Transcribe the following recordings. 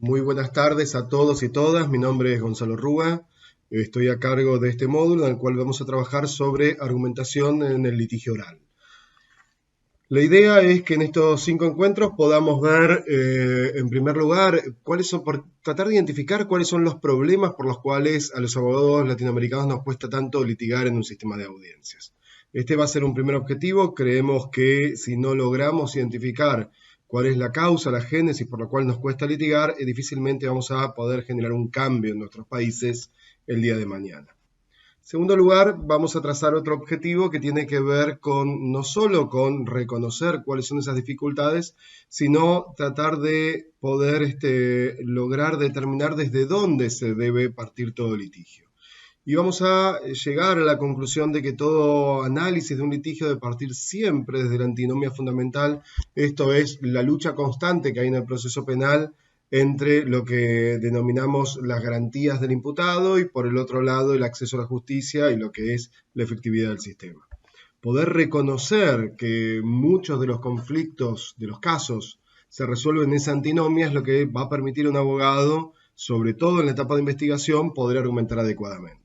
Muy buenas tardes a todos y todas. Mi nombre es Gonzalo Rúa. Estoy a cargo de este módulo en el cual vamos a trabajar sobre argumentación en el litigio oral. La idea es que en estos 5 encuentros podamos ver, en primer lugar, tratar de identificar cuáles son los problemas por los cuales a los abogados latinoamericanos nos cuesta tanto litigar en un sistema de audiencias. Este va a ser un primer objetivo. Creemos que si no logramos identificar cuál es la causa, la génesis por la cual nos cuesta litigar, difícilmente vamos a poder generar un cambio en nuestros países el día de mañana. En segundo lugar, vamos a trazar otro objetivo que tiene que ver con no solo con reconocer cuáles son esas dificultades, sino tratar de poder lograr determinar desde dónde se debe partir todo litigio. Y vamos a llegar a la conclusión de que todo análisis de un litigio debe partir siempre desde la antinomia fundamental, esto es, la lucha constante que hay en el proceso penal entre lo que denominamos las garantías del imputado y por el otro lado el acceso a la justicia y lo que es la efectividad del sistema. Poder reconocer que muchos de los conflictos, de los casos, se resuelven en esa antinomia es lo que va a permitir a un abogado, sobre todo en la etapa de investigación, poder argumentar adecuadamente.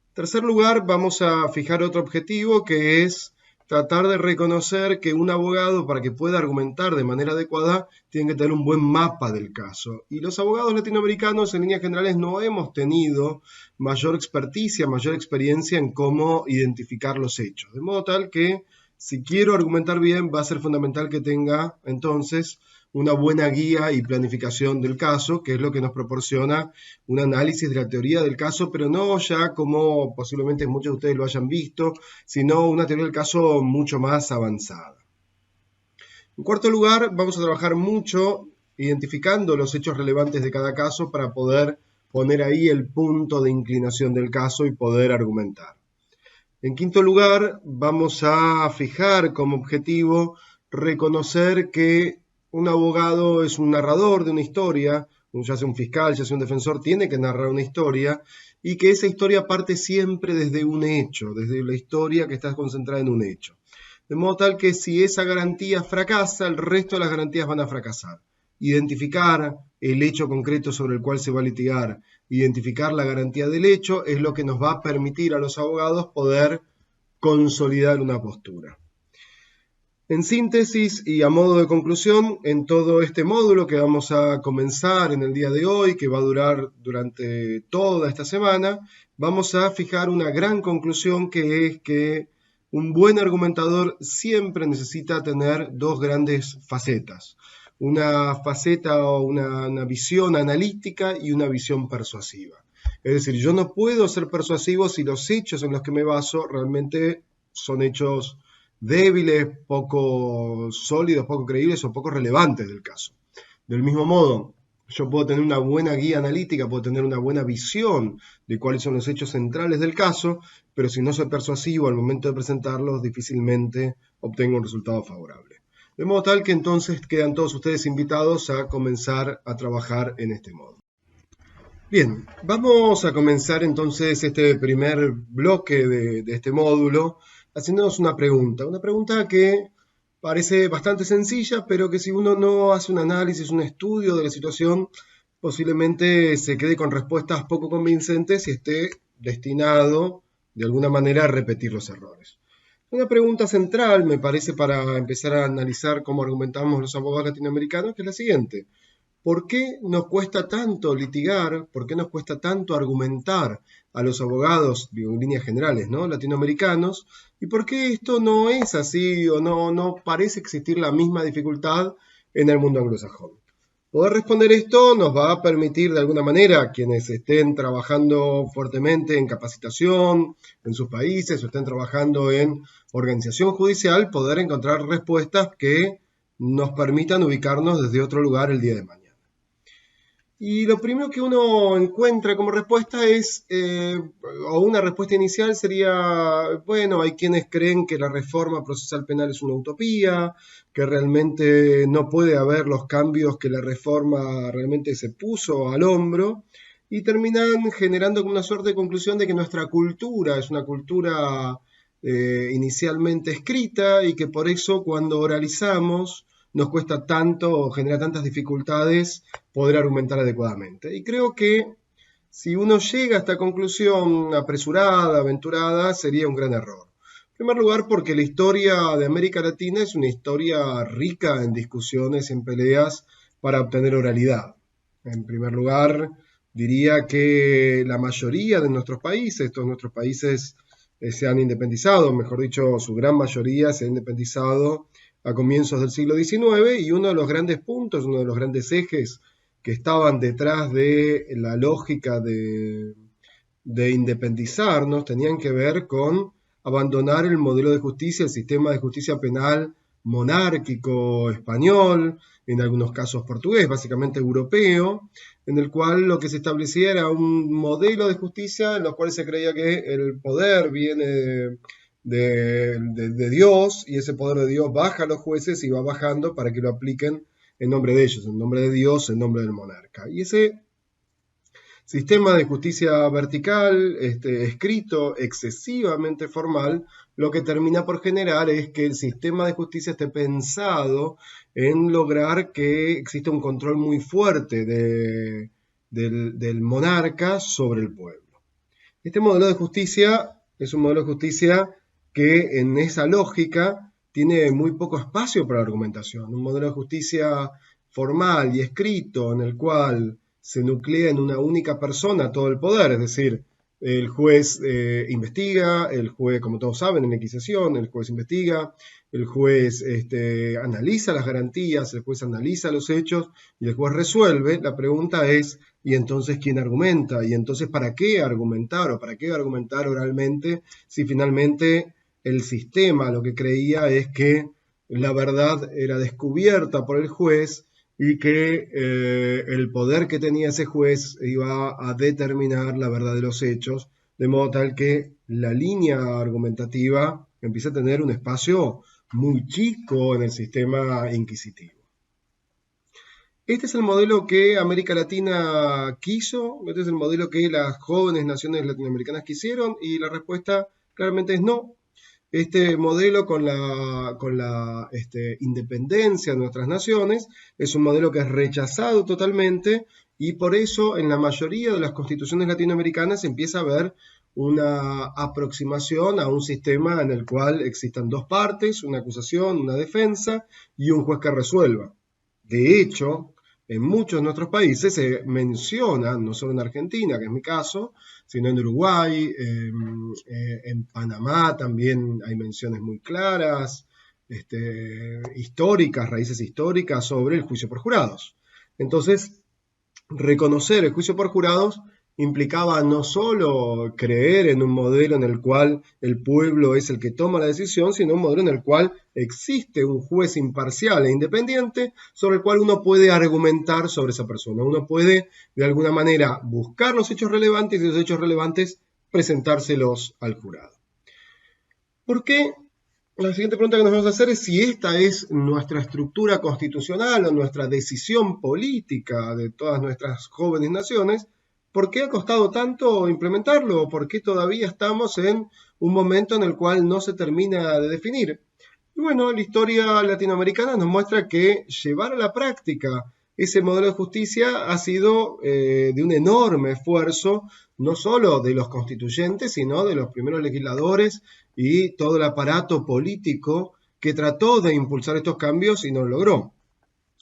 En tercer lugar, vamos a fijar otro objetivo que es tratar de reconocer que un abogado, para que pueda argumentar de manera adecuada, tiene que tener un buen mapa del caso. Y los abogados latinoamericanos, en líneas generales, no hemos tenido mayor experticia, mayor experiencia en cómo identificar los hechos. De modo tal que, si quiero argumentar bien, va a ser fundamental que tenga, entonces, una buena guía y planificación del caso, que es lo que nos proporciona un análisis de la teoría del caso, pero no ya como posiblemente muchos de ustedes lo hayan visto, sino una teoría del caso mucho más avanzada. En cuarto lugar, vamos a trabajar mucho identificando los hechos relevantes de cada caso para poder poner ahí el punto de inclinación del caso y poder argumentar. En quinto lugar, vamos a fijar como objetivo reconocer que un abogado es un narrador de una historia, ya sea un fiscal, ya sea un defensor, tiene que narrar una historia y que esa historia parte siempre desde un hecho, desde la historia que está concentrada en un hecho. De modo tal que si esa garantía fracasa, el resto de las garantías van a fracasar. Identificar el hecho concreto sobre el cual se va a litigar, identificar la garantía del hecho es lo que nos va a permitir a los abogados poder consolidar una postura. En síntesis y a modo de conclusión, en todo este módulo que vamos a comenzar en el día de hoy, que va a durar durante toda esta semana, vamos a fijar una gran conclusión que es que un buen argumentador siempre necesita tener dos grandes facetas. Una faceta o una visión analítica y una visión persuasiva. Es decir, yo no puedo ser persuasivo si los hechos en los que me baso realmente son hechos débiles, poco sólidos, poco creíbles o poco relevantes del caso. Del mismo modo, yo puedo tener una buena guía analítica, puedo tener una buena visión de cuáles son los hechos centrales del caso, pero si no soy persuasivo al momento de presentarlos, difícilmente obtengo un resultado favorable. De modo tal que entonces quedan todos ustedes invitados a comenzar a trabajar en este modo. Bien, vamos a comenzar entonces este primer bloque de este módulo haciéndonos una pregunta que parece bastante sencilla, pero que si uno no hace un análisis, un estudio de la situación, posiblemente se quede con respuestas poco convincentes y esté destinado de alguna manera a repetir los errores. Una pregunta central, me parece, para empezar a analizar cómo argumentamos los abogados latinoamericanos, que es la siguiente. ¿Por qué nos cuesta tanto litigar? ¿Por qué nos cuesta tanto argumentar a los abogados, digo, en líneas generales, ¿no?, latinoamericanos? ¿Y por qué esto no es así o no parece existir la misma dificultad en el mundo anglosajón? Poder responder esto nos va a permitir de alguna manera, quienes estén trabajando fuertemente en capacitación en sus países o estén trabajando en organización judicial, poder encontrar respuestas que nos permitan ubicarnos desde otro lugar el día de mañana. Y lo primero que uno encuentra como respuesta es, o una respuesta inicial sería, bueno, hay quienes creen que la reforma procesal penal es una utopía, que realmente no puede haber los cambios que la reforma realmente se puso al hombro, y terminan generando como una suerte de conclusión de que nuestra cultura es una cultura inicialmente escrita y que por eso cuando oralizamos nos cuesta tanto o genera tantas dificultades poder argumentar adecuadamente. Y creo que si uno llega a esta conclusión apresurada, aventurada, sería un gran error. En primer lugar, porque la historia de América Latina es una historia rica en discusiones, en peleas para obtener oralidad. En primer lugar, diría que la mayoría de nuestros países, todos nuestros países se han independizado, mejor dicho, su gran mayoría se ha independizado a comienzos del siglo XIX, y uno de los grandes puntos, uno de los grandes ejes que estaban detrás de la lógica de independizarnos tenían que ver con abandonar el modelo de justicia, el sistema de justicia penal monárquico español, en algunos casos portugués, básicamente europeo, en el cual lo que se establecía era un modelo de justicia en el cual se creía que el poder viene de Dios, y ese poder de Dios baja a los jueces y va bajando para que lo apliquen en nombre de ellos, en nombre de Dios, en nombre del monarca. Y ese sistema de justicia vertical, escrito, excesivamente formal, lo que termina por generar es que el sistema de justicia esté pensado en lograr que exista un control muy fuerte del monarca sobre el pueblo. Este modelo de justicia es un modelo de justicia que en esa lógica tiene muy poco espacio para la argumentación. Un modelo de justicia formal y escrito en el cual se nuclea en una única persona todo el poder, es decir, el juez investiga, el juez, como todos saben, en la inquisición, el juez investiga, el juez analiza las garantías, el juez analiza los hechos y el juez resuelve. La pregunta es, ¿y entonces quién argumenta? ¿Y entonces para qué argumentar o para qué argumentar oralmente si finalmente el sistema lo que creía es que la verdad era descubierta por el juez y que el poder que tenía ese juez iba a determinar la verdad de los hechos, de modo tal que la línea argumentativa empieza a tener un espacio muy chico en el sistema inquisitivo? Este es el modelo que América Latina quiso, este es el modelo que las jóvenes naciones latinoamericanas quisieron, y la respuesta claramente es no. Este modelo con la independencia de nuestras naciones es un modelo que es rechazado totalmente, y por eso en la mayoría de las constituciones latinoamericanas empieza a haber una aproximación a un sistema en el cual existan dos partes, una acusación, una defensa y un juez que resuelva. De hecho, en muchos de nuestros países se menciona, no solo en Argentina, que es mi caso, sino en Uruguay, en Panamá también hay menciones muy claras, históricas, raíces históricas sobre el juicio por jurados. Entonces, reconocer el juicio por jurados implicaba no solo creer en un modelo en el cual el pueblo es el que toma la decisión, sino un modelo en el cual existe un juez imparcial e independiente sobre el cual uno puede argumentar sobre esa persona. Uno puede, de alguna manera, buscar los hechos relevantes y los hechos relevantes presentárselos al jurado. ¿Por qué? La siguiente pregunta que nos vamos a hacer es si esta es nuestra estructura constitucional o nuestra decisión política de todas nuestras jóvenes naciones. ¿Por qué ha costado tanto implementarlo? ¿Por qué todavía estamos en un momento en el cual no se termina de definir? Y bueno, la historia latinoamericana nos muestra que llevar a la práctica ese modelo de justicia ha sido de un enorme esfuerzo, no solo de los constituyentes, sino de los primeros legisladores y todo el aparato político que trató de impulsar estos cambios y no lo logró.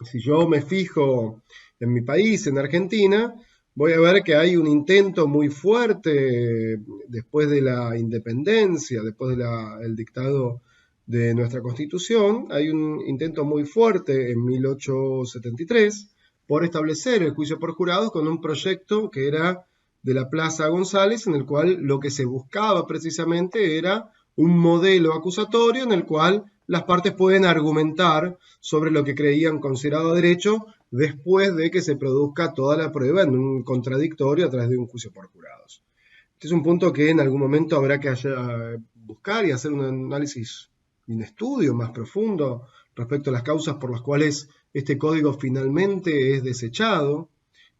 Si yo me fijo en mi país, en Argentina, voy a ver que hay un intento muy fuerte después de la independencia, después del dictado de nuestra Constitución. Hay un intento muy fuerte en 1873 por establecer el juicio por jurados con un proyecto que era de la Plaza González, en el cual lo que se buscaba precisamente era un modelo acusatorio en el cual las partes pueden argumentar sobre lo que creían considerado derecho después de que se produzca toda la prueba en un contradictorio a través de un juicio por jurados. Este es un punto que en algún momento habrá que buscar y hacer un análisis, un estudio más profundo respecto a las causas por las cuales este código finalmente es desechado.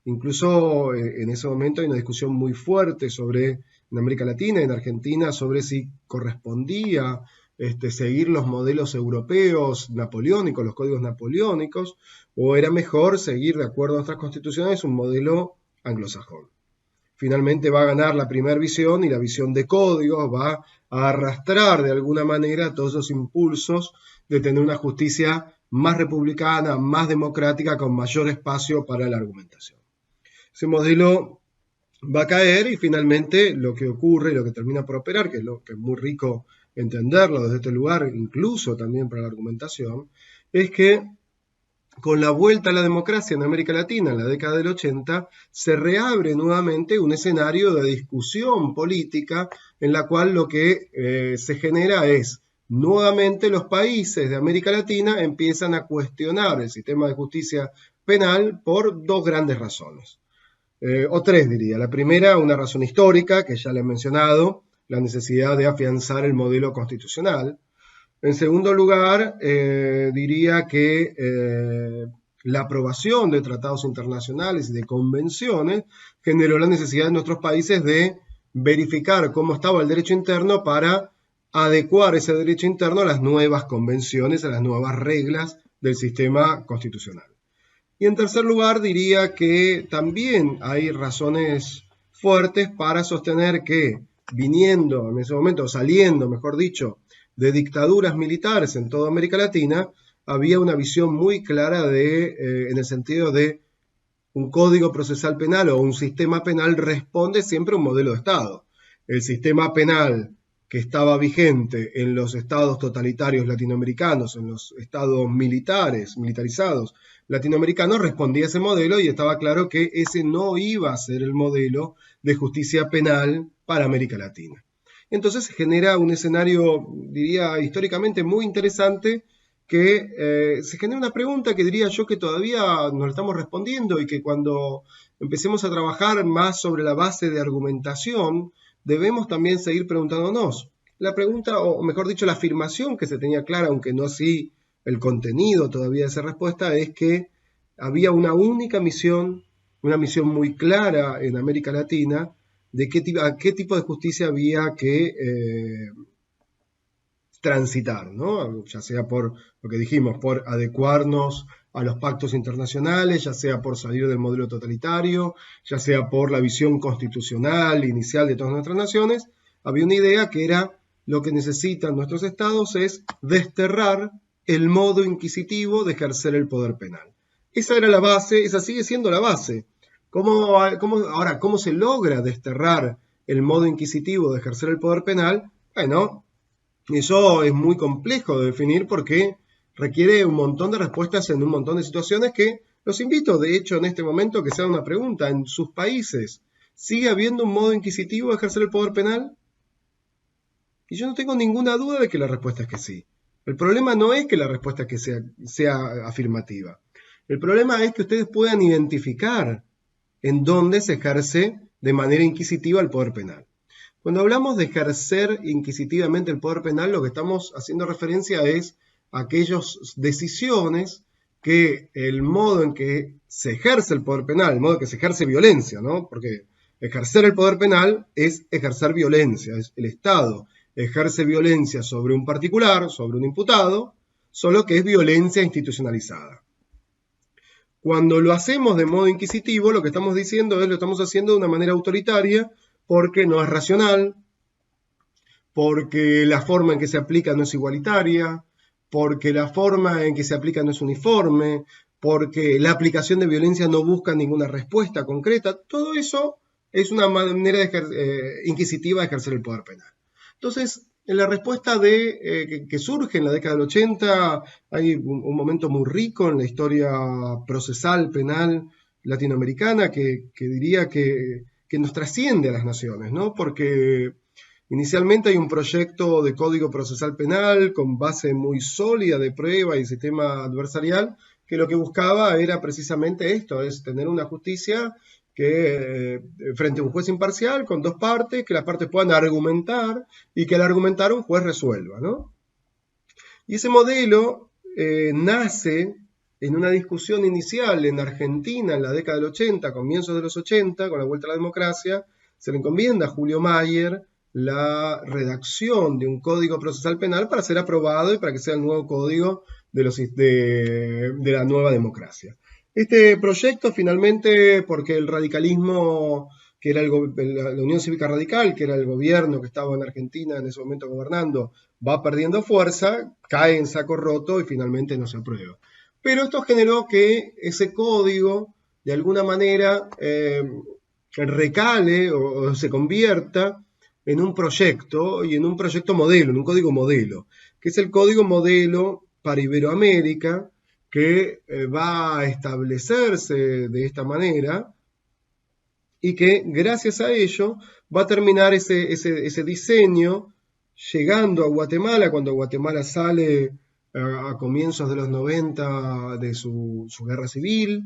Incluso en ese momento hay una discusión muy fuerte en América Latina, en Argentina, sobre si correspondía seguir los modelos europeos napoleónicos, los códigos napoleónicos, o era mejor seguir, de acuerdo a nuestras constituciones, un modelo anglosajón. Finalmente va a ganar la primera visión, y la visión de códigos va a arrastrar de alguna manera todos esos impulsos de tener una justicia más republicana, más democrática, con mayor espacio para la argumentación. Ese modelo va a caer, y finalmente lo que ocurre, lo que termina por operar, que es muy rico entenderlo desde este lugar, incluso también para la argumentación, es que con la vuelta a la democracia en América Latina en la década del 80, se reabre nuevamente un escenario de discusión política en la cual lo que se genera es, nuevamente los países de América Latina empiezan a cuestionar el sistema de justicia penal por dos grandes razones. O tres, diría. La primera, una razón histórica, que ya le he mencionado, la necesidad de afianzar el modelo constitucional. En segundo lugar, diría que la aprobación de tratados internacionales y de convenciones generó la necesidad de nuestros países de verificar cómo estaba el derecho interno para adecuar ese derecho interno a las nuevas convenciones, a las nuevas reglas del sistema constitucional. Y en tercer lugar, diría que también hay razones fuertes para sostener que viniendo en ese momento, saliendo, mejor dicho, de dictaduras militares en toda América Latina, había una visión muy clara en el sentido de un código procesal penal o un sistema penal responde siempre a un modelo de Estado. El sistema penal que estaba vigente en los estados totalitarios latinoamericanos, en los estados militarizados latinoamericanos, respondía a ese modelo, y estaba claro que ese no iba a ser el modelo de justicia penal para América Latina. Entonces genera un escenario, diría, históricamente muy interesante, que se genera una pregunta que diría yo que todavía nos la estamos respondiendo, y que cuando empecemos a trabajar más sobre la base de argumentación, debemos también seguir preguntándonos. La pregunta, o mejor dicho, la afirmación que se tenía clara, aunque no así el contenido todavía de esa respuesta, es que había una única misión, una misión muy clara en América Latina, de a qué tipo de justicia había que transitar, ¿no? Ya sea por lo que dijimos, por adecuarnos a los pactos internacionales, ya sea por salir del modelo totalitario, ya sea por la visión constitucional inicial de todas nuestras naciones. Había una idea que era: lo que necesitan nuestros estados es desterrar el modo inquisitivo de ejercer el poder penal. Esa era la base, esa sigue siendo la base. ¿Cómo se logra desterrar el modo inquisitivo de ejercer el poder penal? Bueno, eso es muy complejo de definir, porque requiere un montón de respuestas en un montón de situaciones, que los invito, de hecho, en este momento, que se hagan una pregunta. ¿En sus países sigue habiendo un modo inquisitivo de ejercer el poder penal? Y yo no tengo ninguna duda de que la respuesta es que sí. El problema no es que la respuesta que sea afirmativa. El problema es que ustedes puedan identificar en dónde se ejerce de manera inquisitiva el poder penal. Cuando hablamos de ejercer inquisitivamente el poder penal, lo que estamos haciendo referencia es a aquellas decisiones que el modo en que se ejerce el poder penal, el modo en que se ejerce violencia, ¿no? Porque ejercer el poder penal es ejercer violencia, es el Estado ejerce violencia sobre un particular, sobre un imputado, solo que es violencia institucionalizada. Cuando lo hacemos de modo inquisitivo, lo que estamos diciendo es lo estamos haciendo de una manera autoritaria, porque no es racional, porque la forma en que se aplica no es igualitaria, porque la forma en que se aplica no es uniforme, porque la aplicación de violencia no busca ninguna respuesta concreta. Todo eso es una manera inquisitiva de ejercer el poder penal. Entonces, en la respuesta que surge en la década del 80, hay un momento muy rico en la historia procesal penal latinoamericana que diría que nos trasciende a las naciones, ¿no? Porque inicialmente hay un proyecto de código procesal penal con base muy sólida de prueba y sistema adversarial, que lo que buscaba era precisamente esto, es tener una justicia que frente a un juez imparcial con dos partes, que las partes puedan argumentar, y que al argumentar un juez resuelva, ¿no? Y ese modelo nace en una discusión inicial en Argentina en la década del 80, comienzos de los 80, con la vuelta a la democracia. Se le encomienda a Julio Mayer la redacción de un código procesal penal para ser aprobado y para que sea el nuevo código de la nueva democracia. Este proyecto finalmente, porque el radicalismo, que era la Unión Cívica Radical, que era el gobierno que estaba en Argentina en ese momento gobernando, va perdiendo fuerza, cae en saco roto y finalmente no se aprueba. Pero esto generó que ese código, de alguna manera, recale o se convierta en un proyecto y en un proyecto modelo, en un código modelo, que es el código modelo para Iberoamérica, que va a establecerse de esta manera y que gracias a ello va a terminar ese diseño llegando a Guatemala, cuando Guatemala sale a comienzos de los 90 de su guerra civil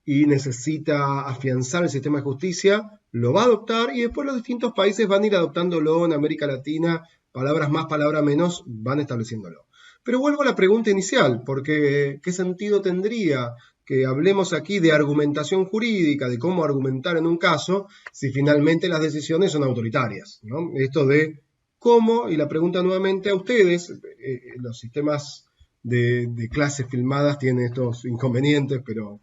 y necesita afianzar el sistema de justicia, lo va a adoptar y después los distintos países van a ir adoptándolo en América Latina, palabras más, palabras menos, van estableciéndolo. Pero vuelvo a la pregunta inicial, porque ¿qué sentido tendría que hablemos aquí de argumentación jurídica, de cómo argumentar en un caso, si finalmente las decisiones son autoritarias, ¿no? Esto de cómo, y la pregunta nuevamente a ustedes, los sistemas de clases filmadas tienen estos inconvenientes, pero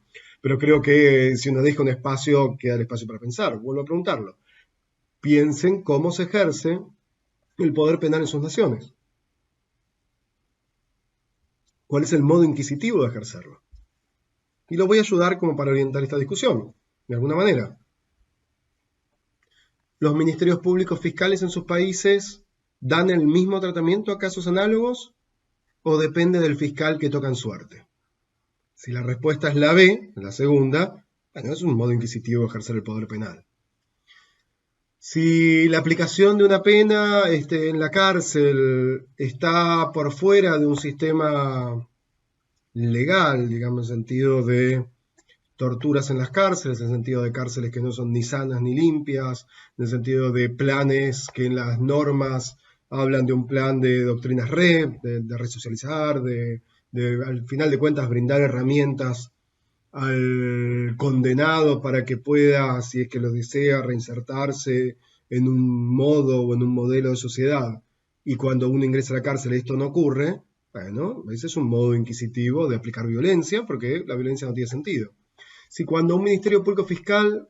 creo que si uno deja un espacio, queda el espacio para pensar. Vuelvo a preguntarlo. Piensen cómo se ejerce el poder penal en sus naciones. ¿Cuál es el modo inquisitivo de ejercerlo? Y lo voy a ayudar como para orientar esta discusión, de alguna manera. ¿Los ministerios públicos fiscales en sus países dan el mismo tratamiento a casos análogos o depende del fiscal que toca en suerte? Si la respuesta es la B, la segunda, bueno, es un modo inquisitivo de ejercer el poder penal. Si la aplicación de una pena en la cárcel está por fuera de un sistema legal, digamos, en sentido de torturas en las cárceles, en sentido de cárceles que no son ni sanas ni limpias, en el sentido de planes que en las normas hablan de un plan de doctrinas de resocializar, al final de cuentas brindar herramientas al condenado para que pueda, si es que lo desea, reinsertarse en un modo o en un modelo de sociedad. Y cuando uno ingresa a la cárcel esto no ocurre, bueno, ese es un modo inquisitivo de aplicar violencia, porque la violencia no tiene sentido. Si cuando un ministerio público fiscal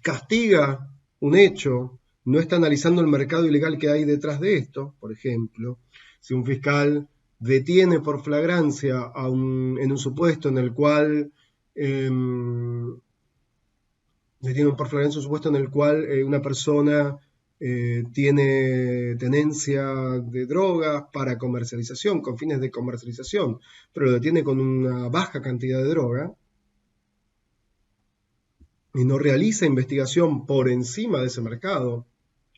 castiga un hecho, no está analizando el mercado ilegal que hay detrás de esto, por ejemplo, si un fiscal detiene por flagrancia en un supuesto en el cual una persona tiene tenencia de drogas para comercialización, con fines de comercialización, pero lo detiene con una baja cantidad de droga, y no realiza investigación por encima de ese mercado,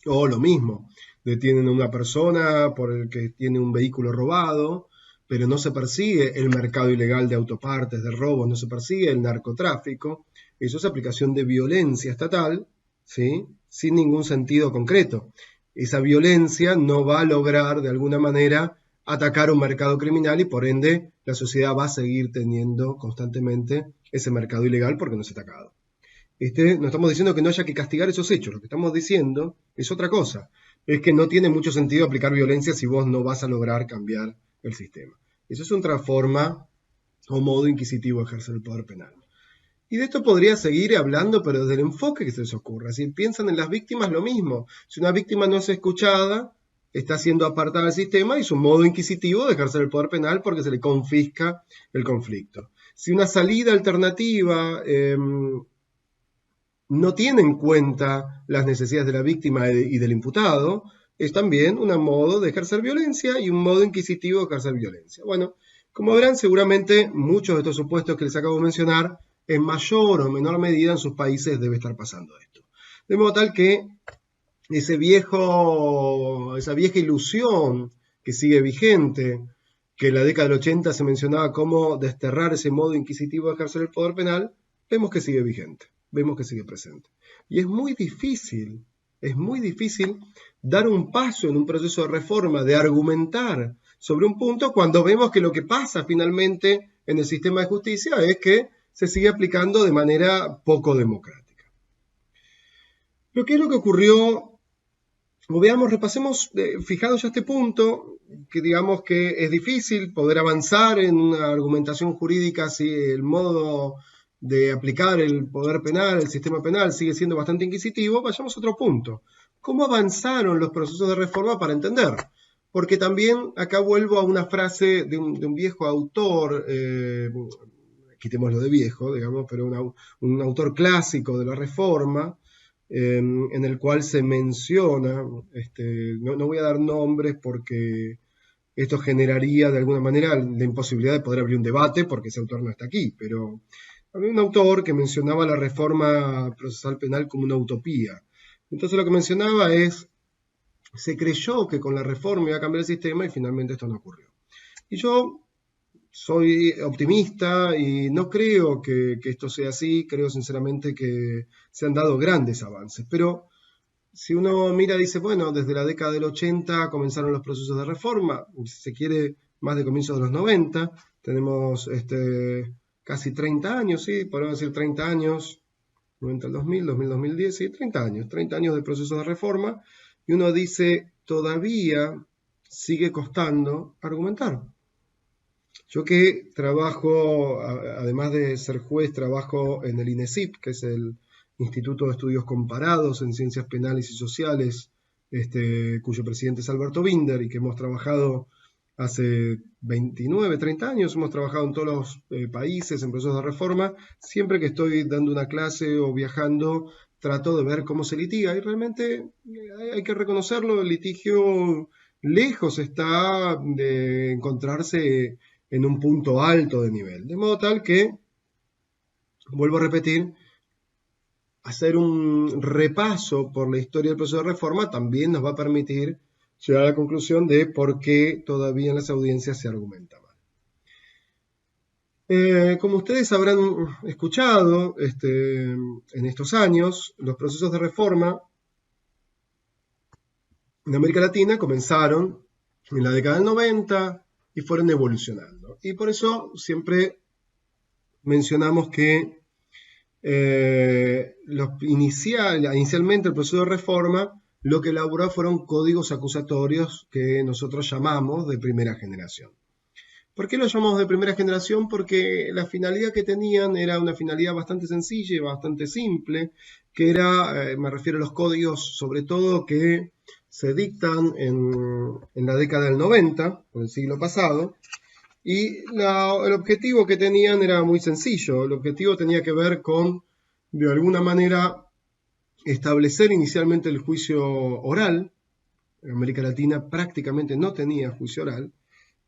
o lo mismo, detienen a una persona por el que tiene un vehículo robado, pero no se persigue el mercado ilegal de autopartes, de robos, no se persigue el narcotráfico, eso es aplicación de violencia estatal, ¿sí? Sin ningún sentido concreto. Esa violencia no va a lograr de alguna manera atacar un mercado criminal y por ende la sociedad va a seguir teniendo constantemente ese mercado ilegal porque no es atacado. No estamos diciendo que no haya que castigar esos hechos, lo que estamos diciendo es otra cosa, es que no tiene mucho sentido aplicar violencia si vos no vas a lograr cambiar el sistema. Eso es otra forma o modo inquisitivo de ejercer el poder penal. Y de esto podría seguir hablando, pero desde el enfoque que se les ocurra. Si piensan en las víctimas, lo mismo. Si una víctima no es escuchada, está siendo apartada del sistema y es un modo inquisitivo de ejercer el poder penal porque se le confisca el conflicto. Si una salida alternativa no tiene en cuenta las necesidades de la víctima y del imputado, es también un modo de ejercer violencia y un modo inquisitivo de ejercer violencia. Bueno, como verán, seguramente muchos de estos supuestos que les acabo de mencionar, en mayor o menor medida en sus países debe estar pasando esto. De modo tal que esa vieja ilusión que sigue vigente, que en la década del 80 se mencionaba cómo desterrar ese modo inquisitivo de ejercer el poder penal, vemos que sigue vigente, vemos que sigue presente. Y es muy difícil dar un paso en un proceso de reforma, de argumentar sobre un punto cuando vemos que lo que pasa finalmente en el sistema de justicia es que se sigue aplicando de manera poco democrática. Pero ¿qué es lo que ocurrió veamos, repasemos, fijados ya este punto, que digamos que es difícil poder avanzar en una argumentación jurídica si el modo de aplicar el poder penal, el sistema penal, sigue siendo bastante inquisitivo. Vayamos a otro punto. ¿Cómo avanzaron los procesos de reforma para entender? Porque también acá vuelvo a una frase de un viejo autor, quitémoslo de viejo, digamos, pero un autor clásico de la Reforma, en el cual se menciona, no voy a dar nombres porque esto generaría de alguna manera la imposibilidad de poder abrir un debate porque ese autor no está aquí, pero había un autor que mencionaba la reforma procesal penal como una utopía. Entonces lo que mencionaba es, se creyó que con la reforma iba a cambiar el sistema y finalmente esto no ocurrió. Y yo soy optimista y no creo que esto sea así, creo sinceramente que se han dado grandes avances, pero si uno mira, dice, bueno, desde la década del 80 comenzaron los procesos de reforma, si se quiere, más de comienzos de los 90, tenemos casi 30 años, sí, podemos decir 30 años, 90 al 2000, 2000, 2010, sí, 30 años de procesos de reforma, y uno dice, todavía sigue costando argumentar. Yo que trabajo, además de ser juez, trabajo en el INESIP, que es el Instituto de Estudios Comparados en Ciencias Penales y Sociales, cuyo presidente es Alberto Binder, y que hemos trabajado hace 29, 30 años, hemos trabajado en todos los países en procesos de reforma. Siempre que estoy dando una clase o viajando, trato de ver cómo se litiga, y realmente hay que reconocerlo, el litigio lejos está de encontrarse en un punto alto de nivel. De modo tal que, vuelvo a repetir, hacer un repaso por la historia del proceso de reforma también nos va a permitir llegar a la conclusión de por qué todavía en las audiencias se argumenta mal. Como ustedes habrán escuchado en estos años, los procesos de reforma en América Latina comenzaron en la década del 90 y fueron evolucionando. Y por eso siempre mencionamos que inicialmente el proceso de reforma lo que elaboró fueron códigos acusatorios que nosotros llamamos de primera generación. ¿Por qué lo llamamos de primera generación? Porque la finalidad que tenían era una finalidad bastante sencilla y bastante simple, que era, me refiero a los códigos sobre todo que se dictan en la década del 90, del siglo pasado, y el objetivo que tenían era muy sencillo. El objetivo tenía que ver con, de alguna manera, establecer inicialmente el juicio oral. En América Latina prácticamente no tenía juicio oral.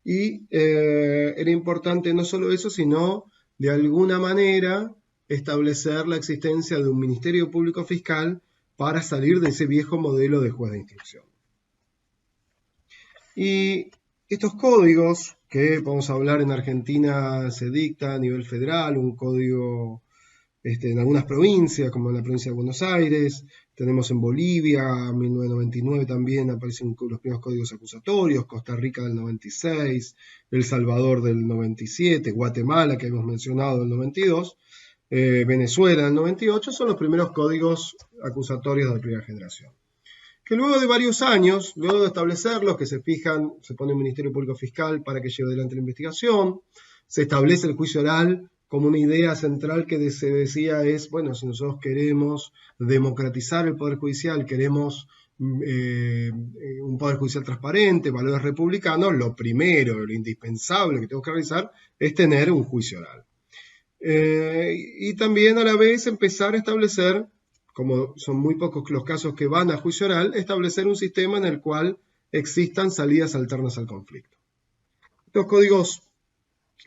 Y era importante no solo eso, sino de alguna manera establecer la existencia de un Ministerio Público Fiscal para salir de ese viejo modelo de juez de instrucción. Y estos códigos que vamos a hablar en Argentina se dicta a nivel federal, un código en algunas provincias, como en la provincia de Buenos Aires, tenemos en Bolivia, en 1999 también aparecen los primeros códigos acusatorios, Costa Rica del 96, El Salvador del 97, Guatemala, que hemos mencionado, del 92, Venezuela del 98, son los primeros códigos acusatorios de primera generación. Que luego de varios años, luego de establecerlos, que se pone un Ministerio Público Fiscal para que lleve adelante la investigación, se establece el juicio oral como una idea central que se decía es, bueno, si nosotros queremos democratizar el Poder Judicial, queremos un Poder Judicial transparente, valores republicanos, lo primero, lo indispensable que tenemos que realizar es tener un juicio oral. Y también a la vez empezar a establecer, como son muy pocos los casos que van a juicio oral, establecer un sistema en el cual existan salidas alternas al conflicto. Estos códigos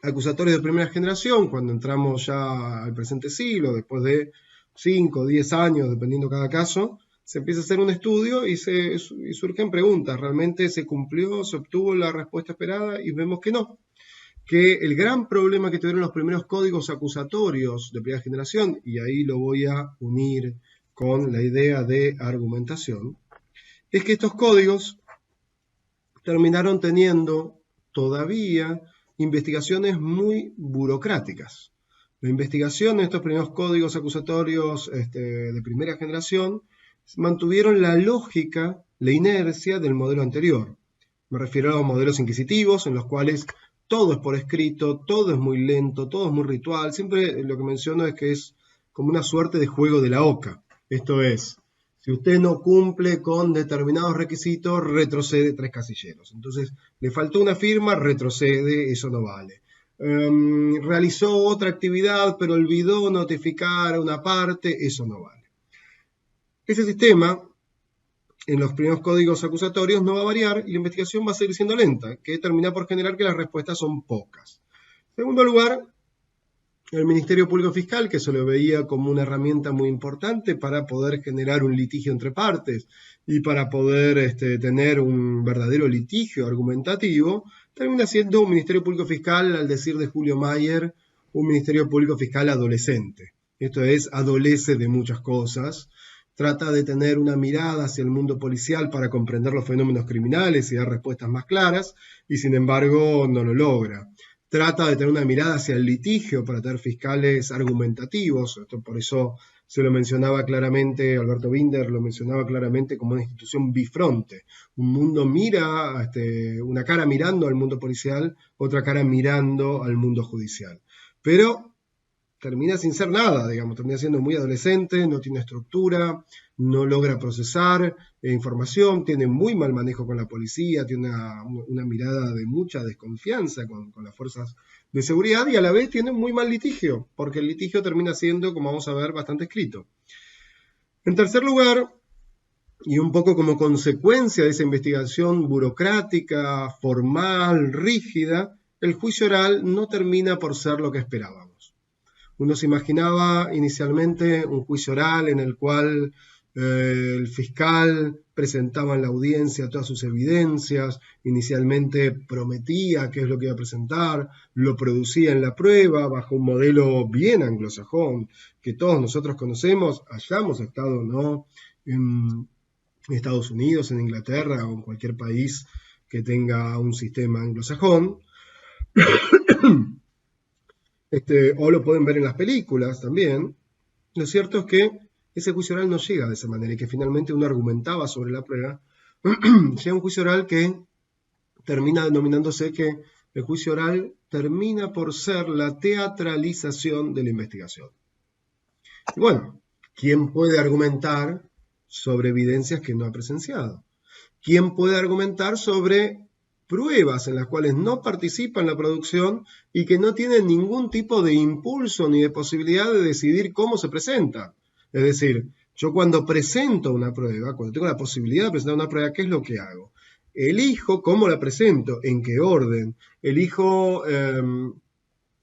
acusatorios de primera generación, cuando entramos ya al presente siglo, después de 5 o 10 años, dependiendo cada caso, se empieza a hacer un estudio y surgen preguntas. ¿Realmente se cumplió, se obtuvo la respuesta esperada? Y vemos que no. Que el gran problema que tuvieron los primeros códigos acusatorios de primera generación, y ahí lo voy a unir con la idea de argumentación, es que estos códigos terminaron teniendo todavía investigaciones muy burocráticas. La investigación de estos primeros códigos acusatorios de primera generación mantuvieron la lógica, la inercia del modelo anterior. Me refiero a los modelos inquisitivos, en los cuales todo es por escrito, todo es muy lento, todo es muy ritual. Siempre lo que menciono es que es como una suerte de juego de la oca. Esto es, si usted no cumple con determinados requisitos, retrocede 3 casilleros. Entonces, le faltó una firma, retrocede, eso no vale. Realizó otra actividad, pero olvidó notificar a una parte, eso no vale. Ese sistema, en los primeros códigos acusatorios, no va a variar y la investigación va a seguir siendo lenta, que termina por generar que las respuestas son pocas. En segundo lugar, el Ministerio Público Fiscal, que se lo veía como una herramienta muy importante para poder generar un litigio entre partes y para poder tener un verdadero litigio argumentativo, termina siendo un Ministerio Público Fiscal, al decir de Julio Mayer, un Ministerio Público Fiscal adolescente. Esto es, adolece de muchas cosas, trata de tener una mirada hacia el mundo policial para comprender los fenómenos criminales y dar respuestas más claras, y sin embargo no lo logra. Trata de tener una mirada hacia el litigio para tener fiscales argumentativos. Esto por eso se lo mencionaba claramente, Alberto Binder lo mencionaba claramente como una institución bifronte. Un mundo mira, una cara mirando al mundo policial, otra cara mirando al mundo judicial. Pero termina sin ser nada, digamos, termina siendo muy adolescente, no tiene estructura, no logra procesar información, tiene muy mal manejo con la policía, tiene una mirada de mucha desconfianza con las fuerzas de seguridad y a la vez tiene muy mal litigio, porque el litigio termina siendo, como vamos a ver, bastante escrito. En tercer lugar, y un poco como consecuencia de esa investigación burocrática, formal, rígida, el juicio oral no termina por ser lo que esperábamos. Uno se imaginaba inicialmente un juicio oral en el cual el fiscal presentaba en la audiencia todas sus evidencias, inicialmente prometía qué es lo que iba a presentar, lo producía en la prueba bajo un modelo bien anglosajón que todos nosotros conocemos, hayamos estado o no en Estados Unidos, en Inglaterra o en cualquier país que tenga un sistema anglosajón. O lo pueden ver en las películas también. Lo cierto es que ese juicio oral no llega de esa manera y que finalmente uno argumentaba sobre la prueba. Llega un juicio oral que termina denominándose que el juicio oral termina por ser la teatralización de la investigación. Y bueno, ¿quién puede argumentar sobre evidencias que no ha presenciado? ¿Quién puede argumentar sobre pruebas en las cuales no participa en la producción y que no tienen ningún tipo de impulso ni de posibilidad de decidir cómo se presenta? Es decir, yo cuando presento una prueba, cuando tengo la posibilidad de presentar una prueba, ¿qué es lo que hago? Elijo cómo la presento, en qué orden. Elijo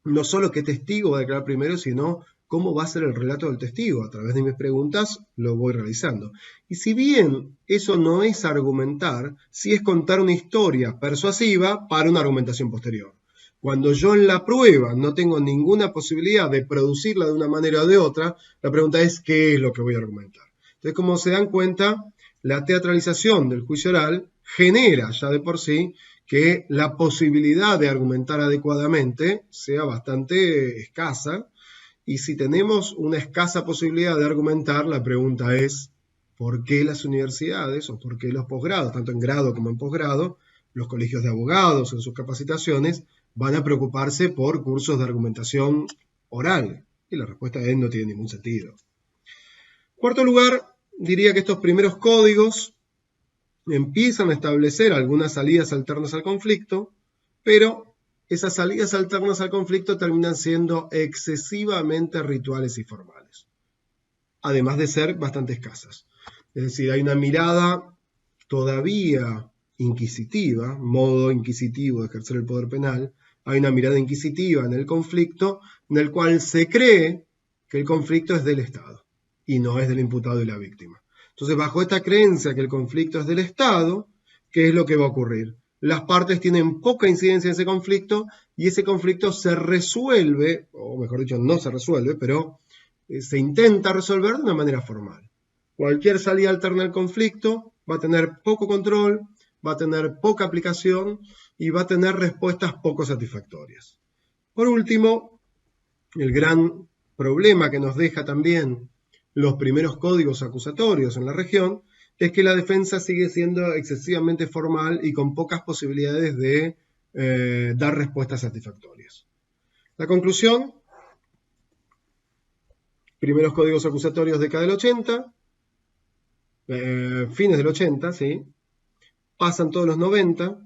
no solo qué testigo va a declarar primero, sino cómo va a ser el relato del testigo. A través de mis preguntas lo voy realizando. Y si bien eso no es argumentar, sí es contar una historia persuasiva para una argumentación posterior. Cuando yo en la prueba no tengo ninguna posibilidad de producirla de una manera o de otra, la pregunta es ¿qué es lo que voy a argumentar? Entonces, como se dan cuenta, la teatralización del juicio oral genera ya de por sí que la posibilidad de argumentar adecuadamente sea bastante escasa. Y si tenemos una escasa posibilidad de argumentar, la pregunta es ¿por qué las universidades o por qué los posgrados, tanto en grado como en posgrado, los colegios de abogados en sus capacitaciones, van a preocuparse por cursos de argumentación oral? Y la respuesta es no tiene ningún sentido. En cuarto lugar, diría que estos primeros códigos empiezan a establecer algunas salidas alternas al conflicto, pero esas salidas alternas al conflicto terminan siendo excesivamente rituales y formales, además de ser bastante escasas. Es decir, hay una mirada todavía inquisitiva, modo inquisitivo de ejercer el poder penal, hay una mirada inquisitiva en el conflicto en el cual se cree que el conflicto es del Estado y no es del imputado y la víctima. Entonces, bajo esta creencia que el conflicto es del Estado, ¿qué es lo que va a ocurrir? Las partes tienen poca incidencia en ese conflicto y ese conflicto se resuelve, o mejor dicho, no se resuelve, pero se intenta resolver de una manera formal. Cualquier salida alterna al conflicto va a tener poco control, va a tener poca aplicación y va a tener respuestas poco satisfactorias. Por último, el gran problema que nos deja también los primeros códigos acusatorios en la región, es que la defensa sigue siendo excesivamente formal y con pocas posibilidades de dar respuestas satisfactorias. La conclusión: primeros códigos acusatorios década del 80, fines del 80, ¿sí? Pasan todos los 90,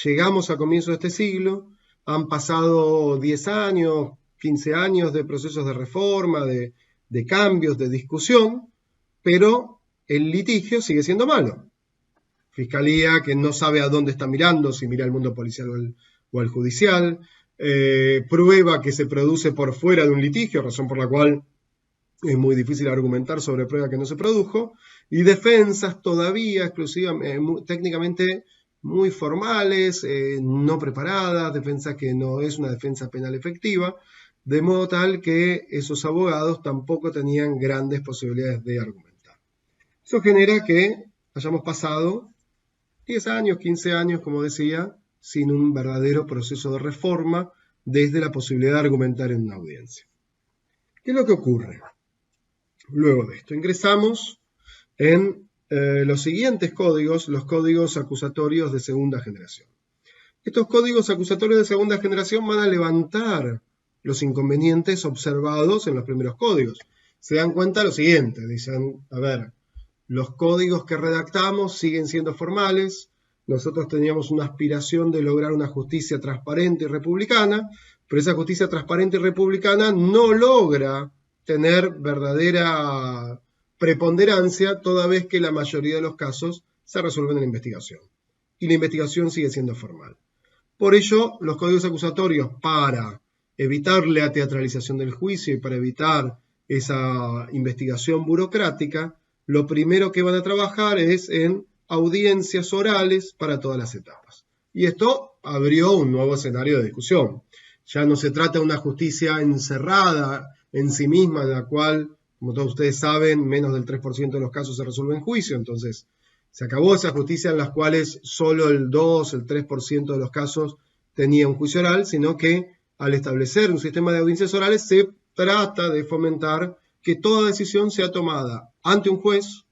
llegamos a comienzos de este siglo, han pasado 10 años, 15 años de procesos de reforma, de cambios, de discusión, pero el litigio sigue siendo malo. Fiscalía que no sabe a dónde está mirando, si mira al mundo policial o al judicial, prueba que se produce por fuera de un litigio, razón por la cual es muy difícil argumentar sobre prueba que no se produjo, y defensas todavía técnicamente muy formales, no preparadas, defensa que no es una defensa penal efectiva, de modo tal que esos abogados tampoco tenían grandes posibilidades de argumentar. Eso genera que hayamos pasado 10 años, 15 años, como decía, sin un verdadero proceso de reforma desde la posibilidad de argumentar en una audiencia. ¿Qué es lo que ocurre? Luego de esto, ingresamos en los siguientes códigos, los códigos acusatorios de segunda generación. Estos códigos acusatorios de segunda generación van a levantar los inconvenientes observados en los primeros códigos. Se dan cuenta de lo siguiente, dicen, a ver, los códigos que redactamos siguen siendo formales, nosotros teníamos una aspiración de lograr una justicia transparente y republicana, pero esa justicia transparente y republicana no logra tener verdadera preponderancia toda vez que la mayoría de los casos se resuelven en la investigación. Y la investigación sigue siendo formal. Por ello, los códigos acusatorios, para evitar la teatralización del juicio y para evitar esa investigación burocrática, lo primero que van a trabajar es en audiencias orales para todas las etapas. Y esto abrió un nuevo escenario de discusión. Ya no se trata de una justicia encerrada en sí misma, en la cual, como todos ustedes saben, menos del 3% de los casos se resuelven en juicio. Entonces, se acabó esa justicia en las cuales solo el 2, el 3% de los casos tenía un juicio oral, sino que al establecer un sistema de audiencias orales se trata de fomentar que toda decisión sea tomada ante un juez,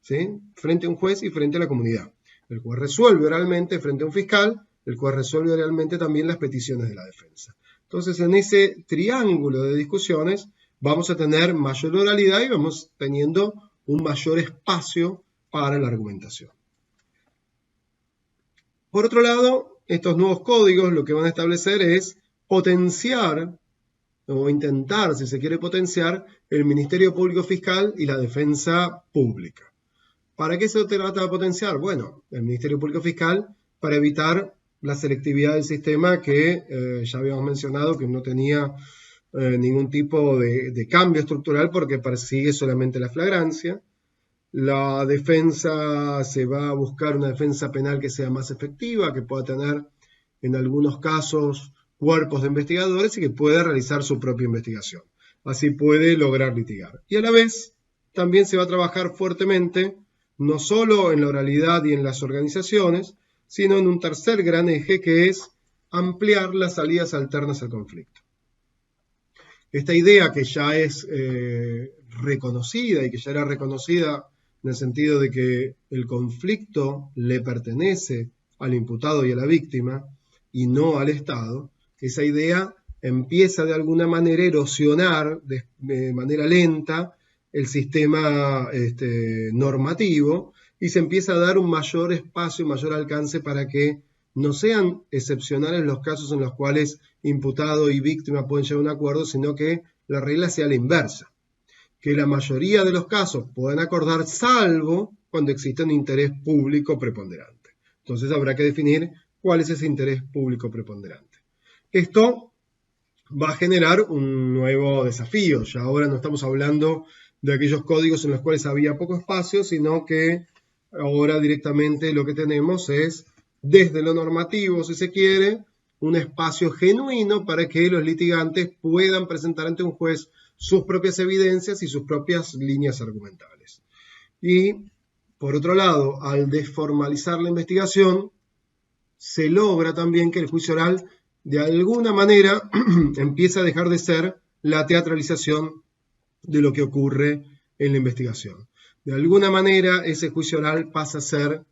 ¿sí? Frente a un juez y frente a la comunidad. El juez resuelve oralmente frente a un fiscal, el juez resuelve oralmente también las peticiones de la defensa. Entonces, en ese triángulo de discusiones vamos a tener mayor oralidad y vamos teniendo un mayor espacio para la argumentación. Por otro lado, estos nuevos códigos lo que van a establecer es potenciar o intentar, si se quiere potenciar, el Ministerio Público Fiscal y la defensa pública. ¿Para qué se trata de potenciar? Bueno, el Ministerio Público Fiscal para evitar la selectividad del sistema que ya habíamos mencionado que no tenía ningún tipo de cambio estructural porque persigue solamente la flagrancia. La defensa se va a buscar una defensa penal que sea más efectiva, que pueda tener en algunos casos cuerpos de investigadores y que pueda realizar su propia investigación. Así puede lograr litigar. Y a la vez también se va a trabajar fuertemente no solo en la oralidad y en las organizaciones, sino en un tercer gran eje que es ampliar las salidas alternas al conflicto. Esta idea que ya es reconocida y que ya era reconocida en el sentido de que el conflicto le pertenece al imputado y a la víctima y no al Estado, esa idea empieza de alguna manera a erosionar de manera lenta el sistema normativo y se empieza a dar un mayor espacio, mayor alcance para que no sean excepcionales los casos en los cuales imputado y víctima pueden llegar a un acuerdo, sino que la regla sea la inversa. Que la mayoría de los casos puedan acordar salvo cuando existe un interés público preponderante. Entonces habrá que definir cuál es ese interés público preponderante. Esto va a generar un nuevo desafío. Ya ahora no estamos hablando de aquellos códigos en los cuales había poco espacio, sino que ahora directamente lo que tenemos es, desde lo normativo, si se quiere, un espacio genuino para que los litigantes puedan presentar ante un juez sus propias evidencias y sus propias líneas argumentales. Y, por otro lado, al desformalizar la investigación, se logra también que el juicio oral, de alguna manera, empieza a dejar de ser la teatralización de lo que ocurre en la investigación. De alguna manera, ese juicio oral pasa a ser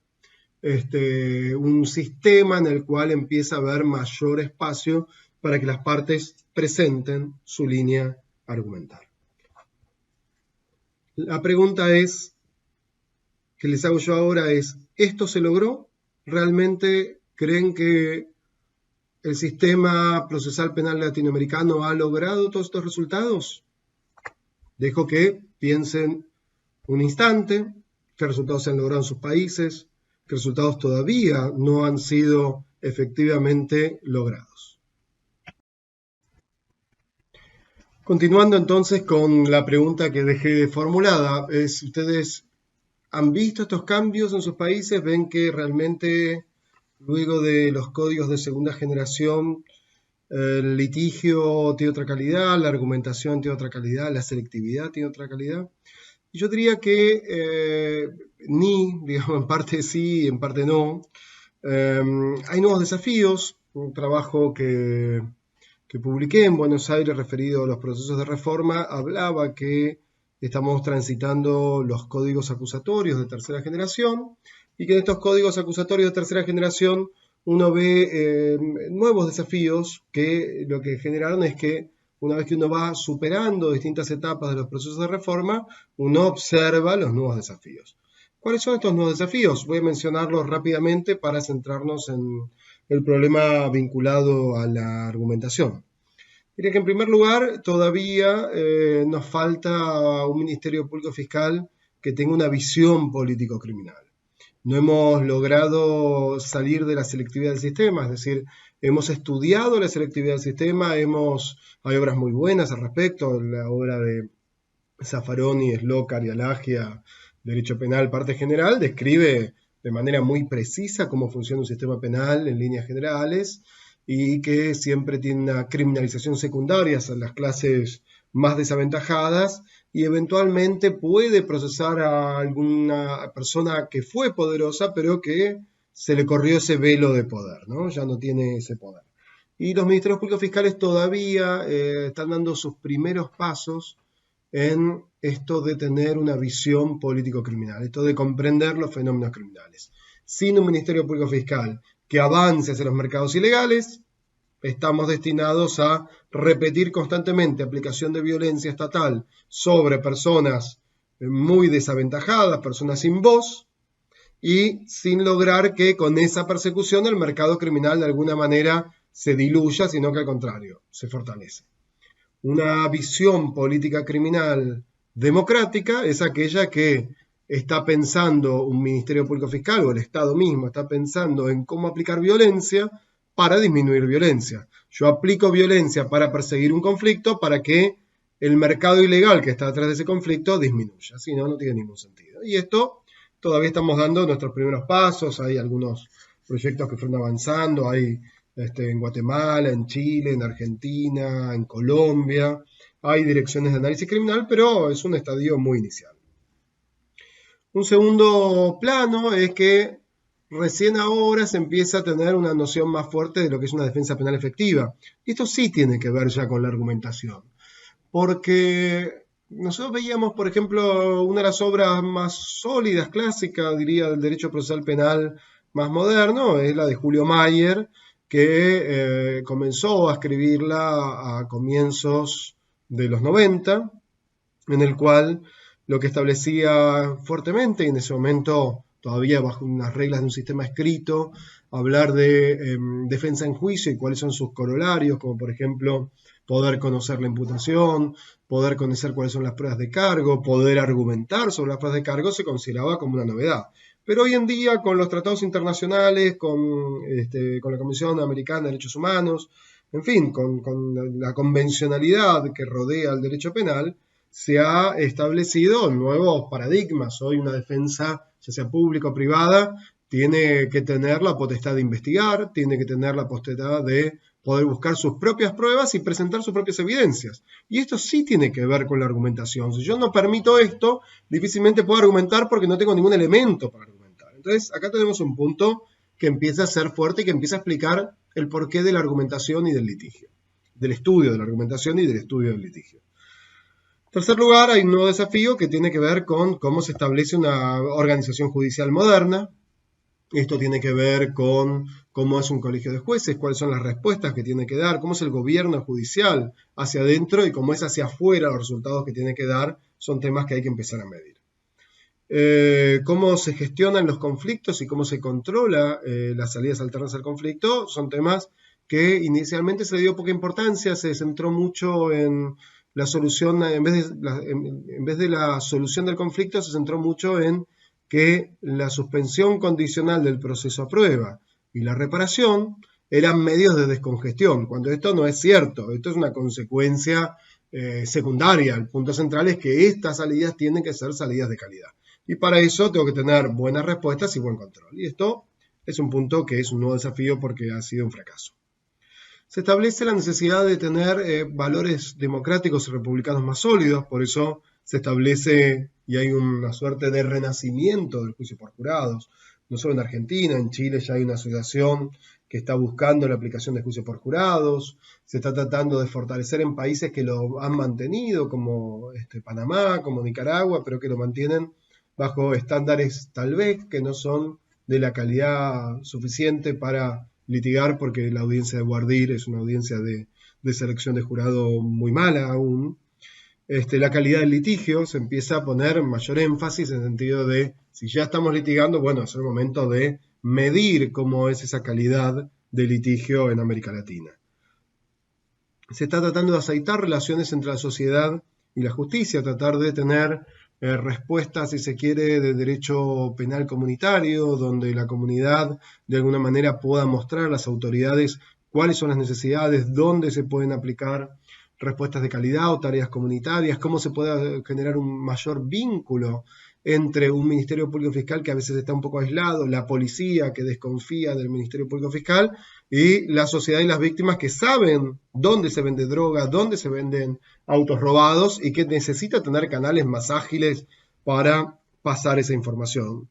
un sistema en el cual empieza a haber mayor espacio para que las partes presenten su línea argumental. La pregunta que les hago yo ahora es, ¿esto se logró? ¿Realmente creen que el sistema procesal penal latinoamericano ha logrado todos estos resultados? Dejo que piensen un instante qué resultados se han logrado en sus países, qué resultados todavía no han sido efectivamente logrados. Continuando entonces con la pregunta que dejé formulada, ¿ustedes han visto estos cambios en sus países? ¿Ven que realmente luego de los códigos de segunda generación el litigio tiene otra calidad, la argumentación tiene otra calidad, la selectividad tiene otra calidad? Y yo diría que digamos, en parte sí, en parte no. Hay nuevos desafíos. Un trabajo que publiqué en Buenos Aires referido a los procesos de reforma hablaba que estamos transitando los códigos acusatorios de tercera generación y que en estos códigos acusatorios de tercera generación uno ve nuevos desafíos que lo que generaron es que una vez que uno va superando distintas etapas de los procesos de reforma, uno observa los nuevos desafíos. ¿Cuáles son estos nuevos desafíos? Voy a mencionarlos rápidamente para centrarnos en el problema vinculado a la argumentación. Diría que en primer lugar todavía nos falta un Ministerio Público Fiscal que tenga una visión político-criminal. No hemos logrado salir de la selectividad del sistema, es decir, hemos estudiado la selectividad del sistema, hay obras muy buenas al respecto, la obra de Zaffaroni, Slocar y Alagia, Derecho Penal, parte general, describe de manera muy precisa cómo funciona un sistema penal en líneas generales y que siempre tiene una criminalización secundaria en las clases más desaventajadas y eventualmente puede procesar a alguna persona que fue poderosa, pero que se le corrió ese velo de poder, ¿no? Ya no tiene ese poder. Y los ministerios públicos fiscales todavía están dando sus primeros pasos en esto de tener una visión político-criminal, esto de comprender los fenómenos criminales. Sin un ministerio público fiscal que avance hacia los mercados ilegales, estamos destinados a repetir constantemente aplicación de violencia estatal sobre personas muy desaventajadas, personas sin voz, y sin lograr que con esa persecución el mercado criminal de alguna manera se diluya, sino que al contrario, se fortalece. Una visión política criminal democrática es aquella que está pensando un Ministerio Público Fiscal o el Estado mismo está pensando en cómo aplicar violencia para disminuir violencia. Yo aplico violencia para perseguir un conflicto para que el mercado ilegal que está detrás de ese conflicto disminuya. Si no, no tiene ningún sentido. Y esto todavía estamos dando nuestros primeros pasos. Hay algunos proyectos que fueron avanzando. Hay en Guatemala, en Chile, en Argentina, en Colombia. Hay direcciones de análisis criminal, pero es un estadio muy inicial. Un segundo plano es que recién ahora se empieza a tener una noción más fuerte de lo que es una defensa penal efectiva. Y esto sí tiene que ver ya con la argumentación. Porque nosotros veíamos, por ejemplo, una de las obras más sólidas, clásicas, diría, del derecho procesal penal más moderno, es la de Julio Mayer, que comenzó a escribirla a comienzos de los 90, en el cual lo que establecía fuertemente, y en ese momento todavía bajo unas reglas de un sistema escrito, hablar de defensa en juicio y cuáles son sus corolarios, como por ejemplo poder conocer la imputación, poder conocer cuáles son las pruebas de cargo, poder argumentar sobre las pruebas de cargo, se consideraba como una novedad. Pero hoy en día, con los tratados internacionales, con la Comisión Americana de Derechos Humanos, en fin, con la convencionalidad que rodea al derecho penal, se ha establecido nuevos paradigmas. Hoy una defensa, ya sea pública o privada, tiene que tener la potestad de investigar, tiene que tener la potestad de poder buscar sus propias pruebas y presentar sus propias evidencias. Y esto sí tiene que ver con la argumentación. Si yo no permito esto, difícilmente puedo argumentar porque no tengo ningún elemento para argumentar. Entonces, acá tenemos un punto que empieza a ser fuerte y que empieza a explicar el porqué de la argumentación y del litigio, del estudio de la argumentación y del estudio del litigio. En tercer lugar, hay un nuevo desafío que tiene que ver con cómo se establece una organización judicial moderna. Esto tiene que ver con cómo es un colegio de jueces, cuáles son las respuestas que tiene que dar, cómo es el gobierno judicial hacia adentro y cómo es hacia afuera los resultados que tiene que dar, son temas que hay que empezar a medir. Cómo se gestionan los conflictos y cómo se controla las salidas alternas al conflicto, son temas que inicialmente se le dio poca importancia, se centró mucho en la solución, en vez de la solución del conflicto, se centró mucho en que la suspensión condicional del proceso a prueba y la reparación eran medios de descongestión, cuando esto no es cierto, esto es una consecuencia secundaria. El punto central es que estas salidas tienen que ser salidas de calidad. Y para eso tengo que tener buenas respuestas y buen control. Y esto es un punto que es un nuevo desafío porque ha sido un fracaso. Se establece la necesidad de tener valores democráticos y republicanos más sólidos, por eso se establece y hay una suerte de renacimiento del juicio por jurados, no solo en Argentina, en Chile ya hay una asociación que está buscando la aplicación de juicio por jurados, se está tratando de fortalecer en países que lo han mantenido, como Panamá, como Nicaragua, pero que lo mantienen bajo estándares tal vez que no son de la calidad suficiente para litigar, porque la audiencia de voir dire es una audiencia de selección de jurado muy mala aún. La calidad del litigio se empieza a poner mayor énfasis en el sentido de, si ya estamos litigando, bueno, es el momento de medir cómo es esa calidad de litigio en América Latina. Se está tratando de aceitar relaciones entre la sociedad y la justicia, tratar de tener respuestas, si se quiere, de derecho penal comunitario, donde la comunidad de alguna manera pueda mostrar a las autoridades cuáles son las necesidades, dónde se pueden aplicar respuestas de calidad o tareas comunitarias, cómo se puede generar un mayor vínculo entre un Ministerio Público Fiscal que a veces está un poco aislado, la policía que desconfía del Ministerio Público Fiscal y la sociedad y las víctimas que saben dónde se vende droga, dónde se venden autos robados y que necesita tener canales más ágiles para pasar esa información.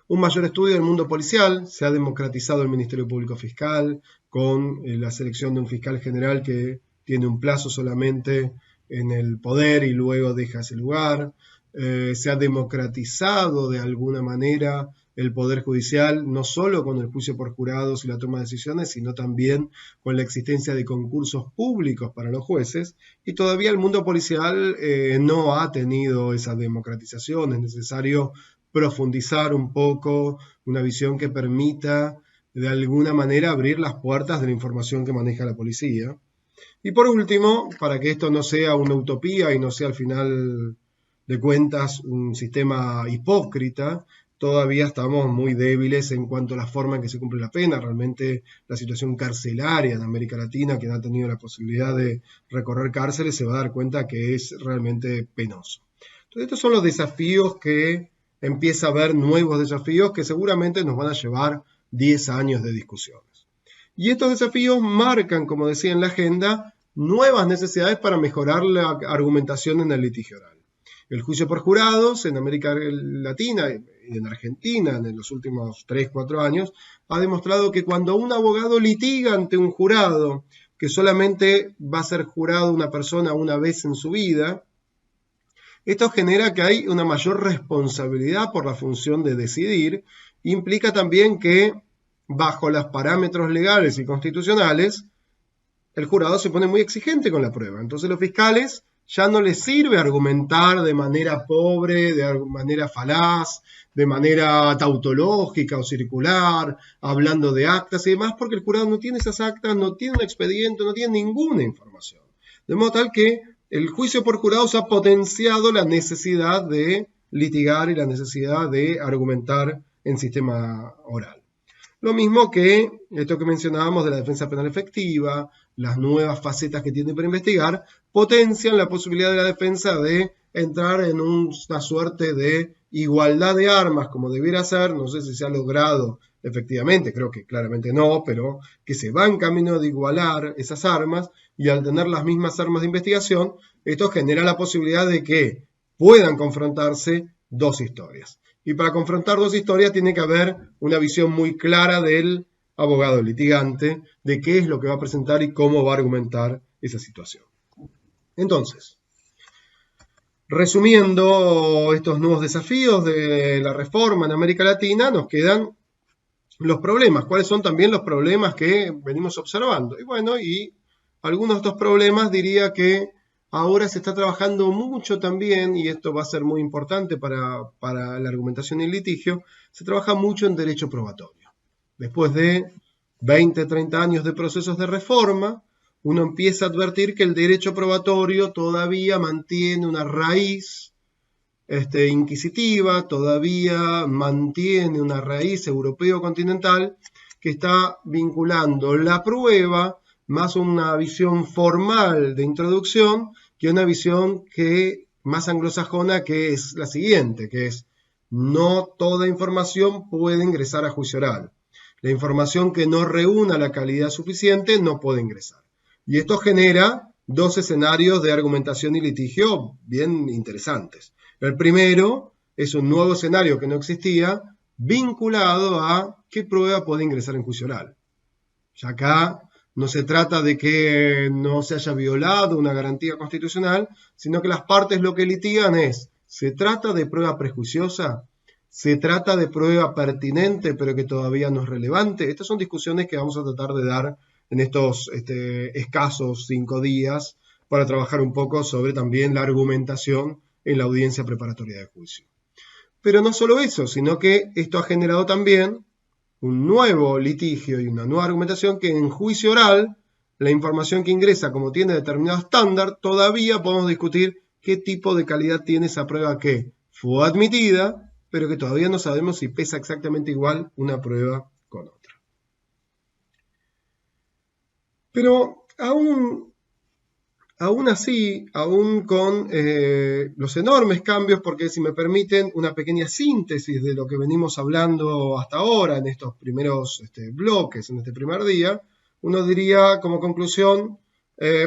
Un mayor estudio del mundo policial, se ha democratizado el Ministerio Público Fiscal con la selección de un fiscal general que tiene un plazo solamente en el poder y luego deja ese lugar. Se ha democratizado de alguna manera el Poder Judicial, no solo con el juicio por jurados y la toma de decisiones, sino también con la existencia de concursos públicos para los jueces, y todavía el mundo policial no ha tenido esa democratización. Es necesario profundizar un poco, una visión que permita de alguna manera abrir las puertas de la información que maneja la policía. Y por último, para que esto no sea una utopía y no sea al final de cuentas un sistema hipócrita, todavía estamos muy débiles en cuanto a la forma en que se cumple la pena. Realmente la situación carcelaria en América Latina, quien ha tenido la posibilidad de recorrer cárceles, se va a dar cuenta que es realmente penoso. Entonces estos son los desafíos que empieza a haber, nuevos desafíos que seguramente nos van a llevar 10 años de discusiones. Y estos desafíos marcan, como decía en la agenda, nuevas necesidades para mejorar la argumentación en el litigio oral. El juicio por jurados en América Latina y en Argentina en los últimos 3-4 años ha demostrado que cuando un abogado litiga ante un jurado que solamente va a ser jurado una persona una vez en su vida, esto genera que hay una mayor responsabilidad por la función de decidir. Implica también que bajo los parámetros legales y constitucionales, el jurado se pone muy exigente con la prueba. Entonces los fiscales ya no les sirve argumentar de manera pobre, de manera falaz, de manera tautológica o circular, hablando de actas y demás, porque el jurado no tiene esas actas, no tiene un expediente, no tiene ninguna información. De modo tal que el juicio por jurados ha potenciado la necesidad de litigar y la necesidad de argumentar en sistema oral. Lo mismo que esto que mencionábamos de la defensa penal efectiva, las nuevas facetas que tiene para investigar, potencian la posibilidad de la defensa de entrar en una suerte de igualdad de armas, como debiera ser. No sé si se ha logrado efectivamente, creo que claramente no, pero que se va en camino de igualar esas armas, y al tener las mismas armas de investigación, esto genera la posibilidad de que puedan confrontarse dos historias. Y para confrontar dos historias tiene que haber una visión muy clara del abogado litigante de qué es lo que va a presentar y cómo va a argumentar esa situación. Entonces, Resumiendo estos nuevos desafíos de la reforma en América Latina, nos quedan los problemas. ¿Cuáles son también los problemas que venimos observando? Y bueno, y algunos de estos problemas diría que ahora se está trabajando mucho también, y esto va a ser muy importante para la argumentación y el litigio, se trabaja mucho en derecho probatorio. Después de 20, 30 años de procesos de reforma, uno empieza a advertir que el derecho probatorio todavía mantiene una raíz inquisitiva, todavía mantiene una raíz europeo-continental que está vinculando la prueba más una visión formal de introducción que una visión más anglosajona, que es la siguiente, que es: no toda información puede ingresar a juicio oral. La información que no reúna la calidad suficiente no puede ingresar. Y esto genera dos escenarios de argumentación y litigio bien interesantes. El primero es un nuevo escenario que no existía, vinculado a qué prueba puede ingresar en juicio oral. Ya acá no se trata de que no se haya violado una garantía constitucional, sino que las partes lo que litigan es: ¿se trata de prueba prejuiciosa? ¿Se trata de prueba pertinente pero que todavía no es relevante? Estas son discusiones que vamos a tratar de dar en estos escasos 5 días para trabajar un poco sobre también la argumentación en la audiencia preparatoria de juicio. Pero no solo eso, sino que esto ha generado también un nuevo litigio y una nueva argumentación, que en juicio oral la información que ingresa, como tiene determinado estándar, todavía podemos discutir qué tipo de calidad tiene esa prueba que fue admitida, pero que todavía no sabemos si pesa exactamente igual una prueba con otra. Pero aún así, aún con los enormes cambios, porque si me permiten una pequeña síntesis de lo que venimos hablando hasta ahora en estos primeros bloques, en este primer día, uno diría como conclusión: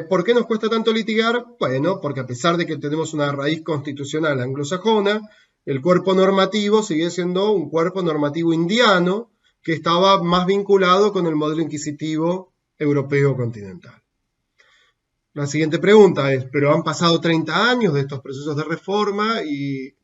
¿por qué nos cuesta tanto litigar? Bueno, porque a pesar de que tenemos una raíz constitucional anglosajona, el cuerpo normativo sigue siendo un cuerpo normativo indiano que estaba más vinculado con el modelo inquisitivo europeo continental. La siguiente pregunta es: pero han pasado 30 años de estos procesos de reforma y,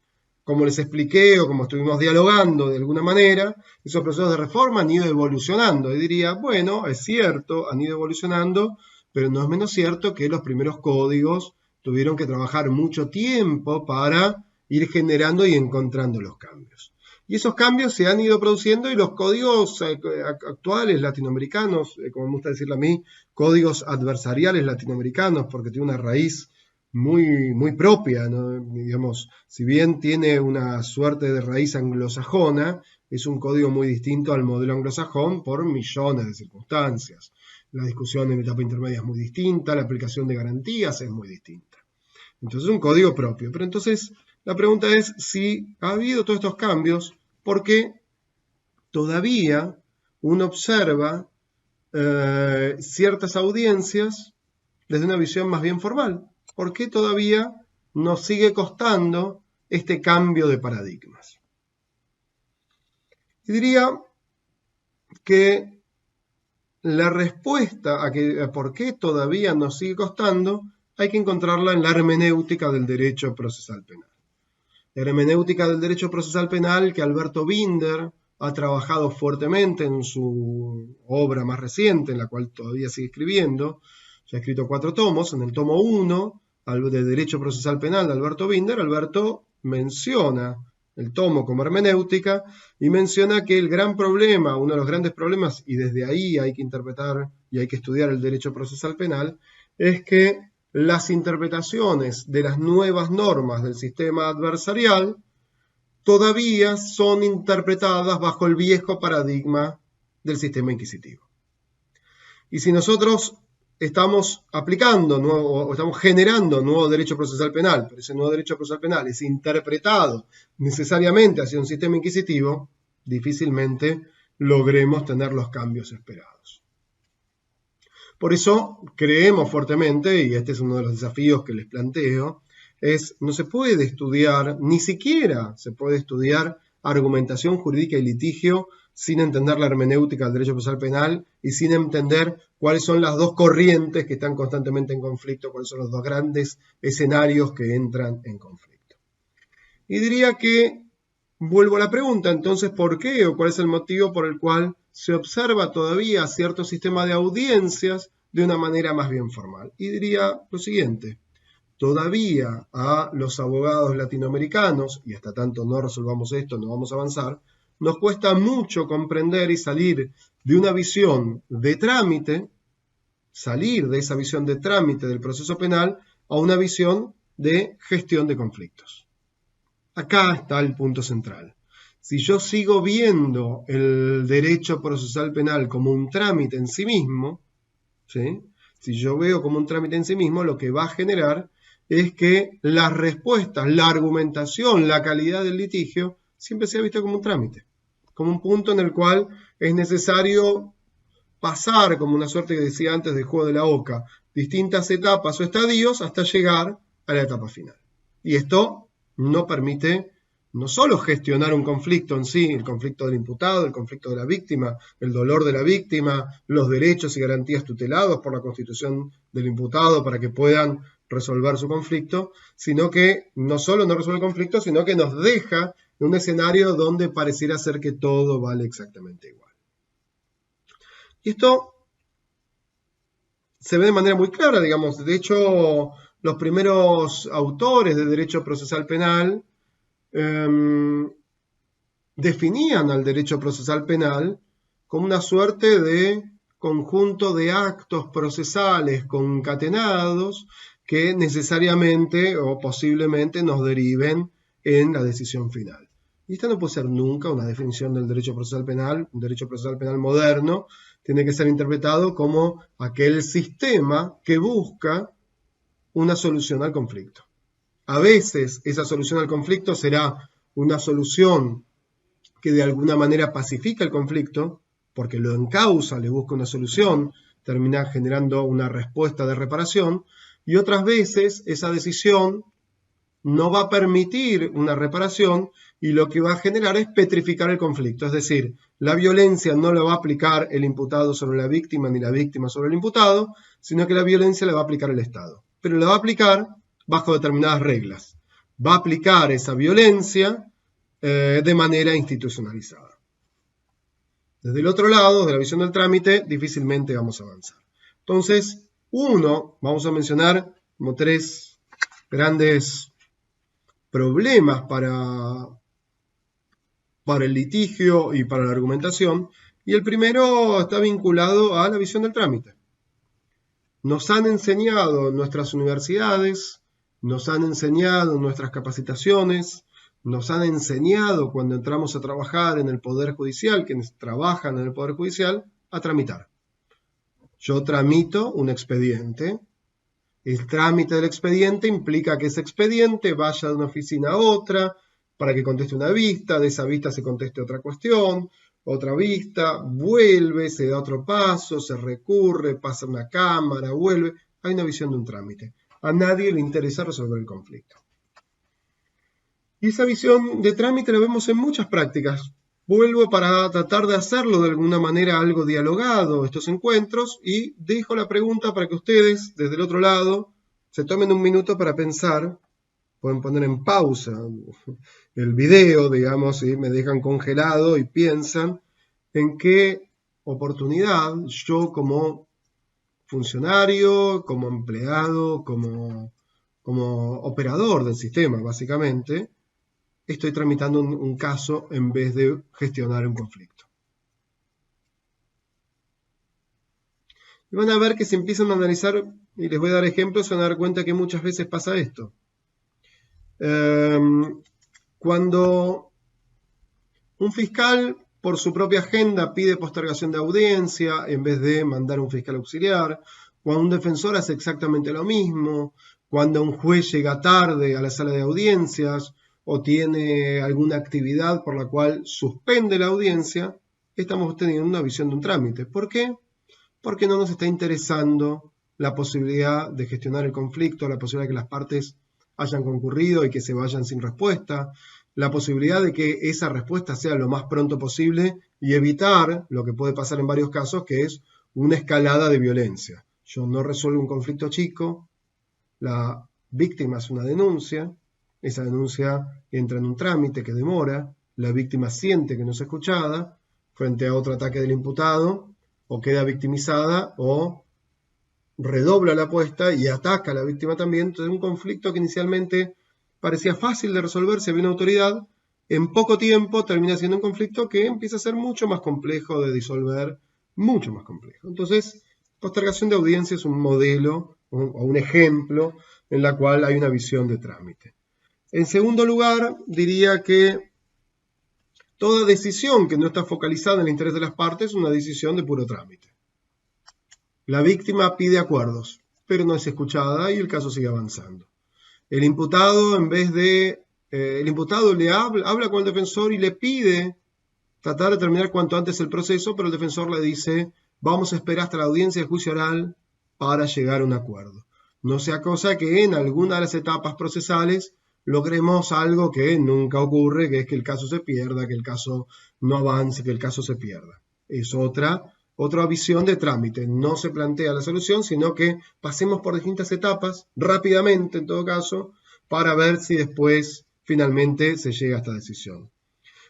como les expliqué o como estuvimos dialogando de alguna manera, esos procesos de reforma han ido evolucionando. Y diría, bueno, es cierto, han ido evolucionando, pero no es menos cierto que los primeros códigos tuvieron que trabajar mucho tiempo para ir generando y encontrando los cambios. Y esos cambios se han ido produciendo, y los códigos actuales latinoamericanos, como me gusta decirle a mí, códigos adversariales latinoamericanos, porque tiene una raíz muy, muy propia, ¿no? Digamos, si bien tiene una suerte de raíz anglosajona, es un código muy distinto al modelo anglosajón por millones de circunstancias. La discusión en etapa intermedia es muy distinta, la aplicación de garantías es muy distinta. Entonces es un código propio. Pero entonces la pregunta es: si ha habido todos estos cambios, ¿por qué todavía uno observa ciertas audiencias desde una visión más bien formal? ¿Por qué todavía nos sigue costando este cambio de paradigmas? Y diría que la respuesta a por qué todavía nos sigue costando hay que encontrarla en la hermenéutica del derecho procesal penal. La hermenéutica del derecho procesal penal, que Alberto Binder ha trabajado fuertemente en su obra más reciente, en la cual todavía sigue escribiendo. Ya ha escrito 4 tomos. En el tomo 1, de Derecho Procesal Penal de Alberto Binder, Alberto menciona el tomo como hermenéutica y menciona que el gran problema, uno de los grandes problemas, y desde ahí hay que interpretar y hay que estudiar el derecho procesal penal, es que las interpretaciones de las nuevas normas del sistema adversarial todavía son interpretadas bajo el viejo paradigma del sistema inquisitivo. Y si nosotros estamos aplicando o estamos generando nuevo derecho procesal penal, pero ese nuevo derecho procesal penal es interpretado necesariamente hacia un sistema inquisitivo, difícilmente logremos tener los cambios esperados. Por eso creemos fuertemente, y este es uno de los desafíos que les planteo, no se puede estudiar, ni siquiera se puede estudiar argumentación jurídica y litigio sin entender la hermenéutica del derecho procesal penal y sin entender cuáles son las dos corrientes que están constantemente en conflicto, cuáles son los dos grandes escenarios que entran en conflicto. Y diría que, vuelvo a la pregunta, entonces, ¿por qué o cuál es el motivo por el cual se observa todavía cierto sistema de audiencias de una manera más bien formal? Y diría lo siguiente. Todavía a los abogados latinoamericanos, y hasta tanto no resolvamos esto, no vamos a avanzar, nos cuesta mucho comprender y salir de una visión de trámite, salir de esa visión de trámite del proceso penal a una visión de gestión de conflictos. Acá está el punto central. Si yo sigo viendo el derecho procesal penal como un trámite en sí mismo, ¿sí? Si yo veo como un trámite en sí mismo, lo que va a generar es que las respuestas, la argumentación, la calidad del litigio, siempre sea visto como un trámite, como un punto en el cual es necesario pasar, como una suerte que decía antes del juego de la oca, distintas etapas o estadios hasta llegar a la etapa final. Y esto no permite no solo gestionar un conflicto en sí, el conflicto del imputado, el conflicto de la víctima, el dolor de la víctima, los derechos y garantías tutelados por la Constitución del imputado para que puedan resolver su conflicto, sino que no solo no resuelve el conflicto, sino que nos deja en un escenario donde pareciera ser que todo vale exactamente igual. Y esto se ve de manera muy clara, digamos. De hecho, los primeros autores de derecho procesal penal definían al derecho procesal penal como una suerte de conjunto de actos procesales concatenados que necesariamente o posiblemente nos deriven en la decisión final. Y esta no puede ser nunca una definición del derecho procesal penal. Un derecho procesal penal moderno tiene que ser interpretado como aquel sistema que busca una solución al conflicto. A veces esa solución al conflicto será una solución que de alguna manera pacifica el conflicto, porque lo encausa, le busca una solución, termina generando una respuesta de reparación, y otras veces esa decisión no va a permitir una reparación y lo que va a generar es petrificar el conflicto, es decir, la violencia no la va a aplicar el imputado sobre la víctima ni la víctima sobre el imputado, sino que la violencia la va a aplicar el Estado, pero la va a aplicar bajo determinadas reglas, va a aplicar esa violencia de manera institucionalizada. Desde el otro lado, de la visión del trámite, difícilmente vamos a avanzar. Entonces, vamos a mencionar como tres grandes problemas para el litigio y para la argumentación, y el primero está vinculado a la visión del trámite. Nos han enseñado en nuestras universidades, nos han enseñado en nuestras capacitaciones, nos han enseñado cuando entramos a trabajar en el Poder Judicial, quienes trabajan en el Poder Judicial, a tramitar. Yo tramito un expediente. El trámite del expediente implica que ese expediente vaya de una oficina a otra para que conteste una vista, de esa vista se conteste otra cuestión, otra vista, vuelve, se da otro paso, se recurre, pasa una cámara, vuelve. Hay una visión de un trámite. A nadie le interesa resolver el conflicto. Y esa visión de trámite la vemos en muchas prácticas. Vuelvo para tratar de hacerlo de alguna manera algo dialogado, estos encuentros, y dejo la pregunta para que ustedes, desde el otro lado, se tomen un minuto para pensar. Pueden poner en pausa el video, digamos, y me dejan congelado y piensan en qué oportunidad yo como funcionario, como empleado, como operador del sistema, básicamente, estoy tramitando un caso en vez de gestionar un conflicto. Y van a ver que si empiezan a analizar, y les voy a dar ejemplos, se van a dar cuenta que muchas veces pasa esto. Cuando un fiscal por su propia agenda pide postergación de audiencia en vez de mandar un fiscal auxiliar, cuando un defensor hace exactamente lo mismo, cuando un juez llega tarde a la sala de audiencias o tiene alguna actividad por la cual suspende la audiencia, estamos teniendo una visión de un trámite. ¿Por qué? Porque no nos está interesando la posibilidad de gestionar el conflicto, la posibilidad de que las partes hayan concurrido y que se vayan sin respuesta, la posibilidad de que esa respuesta sea lo más pronto posible y evitar lo que puede pasar en varios casos, que es una escalada de violencia. Yo no resuelvo un conflicto chico, la víctima hace una denuncia, esa denuncia entra en un trámite que demora, la víctima siente que no es escuchada frente a otro ataque del imputado, o queda victimizada, o redobla la apuesta y ataca a la víctima también. Entonces, un conflicto que inicialmente parecía fácil de resolver si había una autoridad, en poco tiempo termina siendo un conflicto que empieza a ser mucho más complejo de disolver, mucho más complejo. Entonces, postergación de audiencia es un modelo o un ejemplo en la cual hay una visión de trámite. En segundo lugar, diría que toda decisión que no está focalizada en el interés de las partes es una decisión de puro trámite. La víctima pide acuerdos, pero no es escuchada y el caso sigue avanzando. El imputado, el imputado le habla con el defensor y le pide tratar de terminar cuanto antes el proceso, pero el defensor le dice, vamos a esperar hasta la audiencia de juicio oral para llegar a un acuerdo. No sea cosa que en alguna de las etapas procesales logremos algo que nunca ocurre, que es que el caso se pierda, que el caso no avance, que el caso se pierda. Es otra visión de trámite. No se plantea la solución, sino que pasemos por distintas etapas, rápidamente en todo caso, para ver si después finalmente se llega a esta decisión.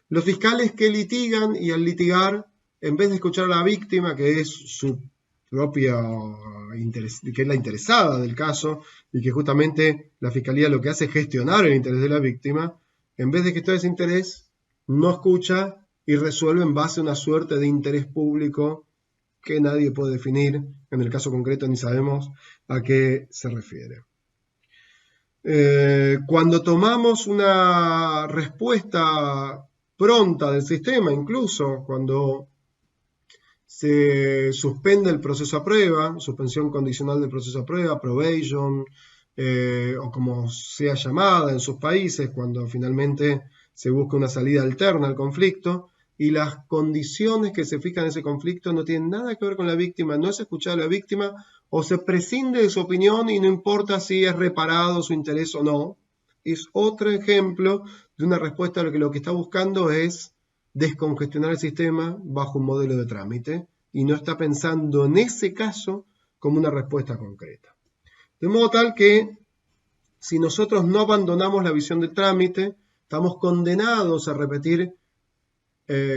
Los fiscales que litigan y al litigar, en vez de escuchar a la víctima, que es su propia que es la interesada del caso y que justamente la fiscalía lo que hace es gestionar el interés de la víctima, en vez de gestionar ese interés, no escucha y resuelve en base a una suerte de interés público que nadie puede definir. En el caso concreto ni sabemos a qué se refiere. Cuando tomamos una respuesta pronta del sistema, incluso cuando se suspende el proceso a prueba, suspensión condicional del proceso a prueba, probation, o como sea llamada en sus países, cuando finalmente se busca una salida alterna al conflicto, y las condiciones que se fijan en ese conflicto no tienen nada que ver con la víctima, no es escuchar a la víctima, o se prescinde de su opinión y no importa si es reparado su interés o no. Es otro ejemplo de una respuesta a lo que está buscando es descongestionar el sistema bajo un modelo de trámite y no está pensando en ese caso como una respuesta concreta. De modo tal que si nosotros no abandonamos la visión del trámite, estamos condenados a repetir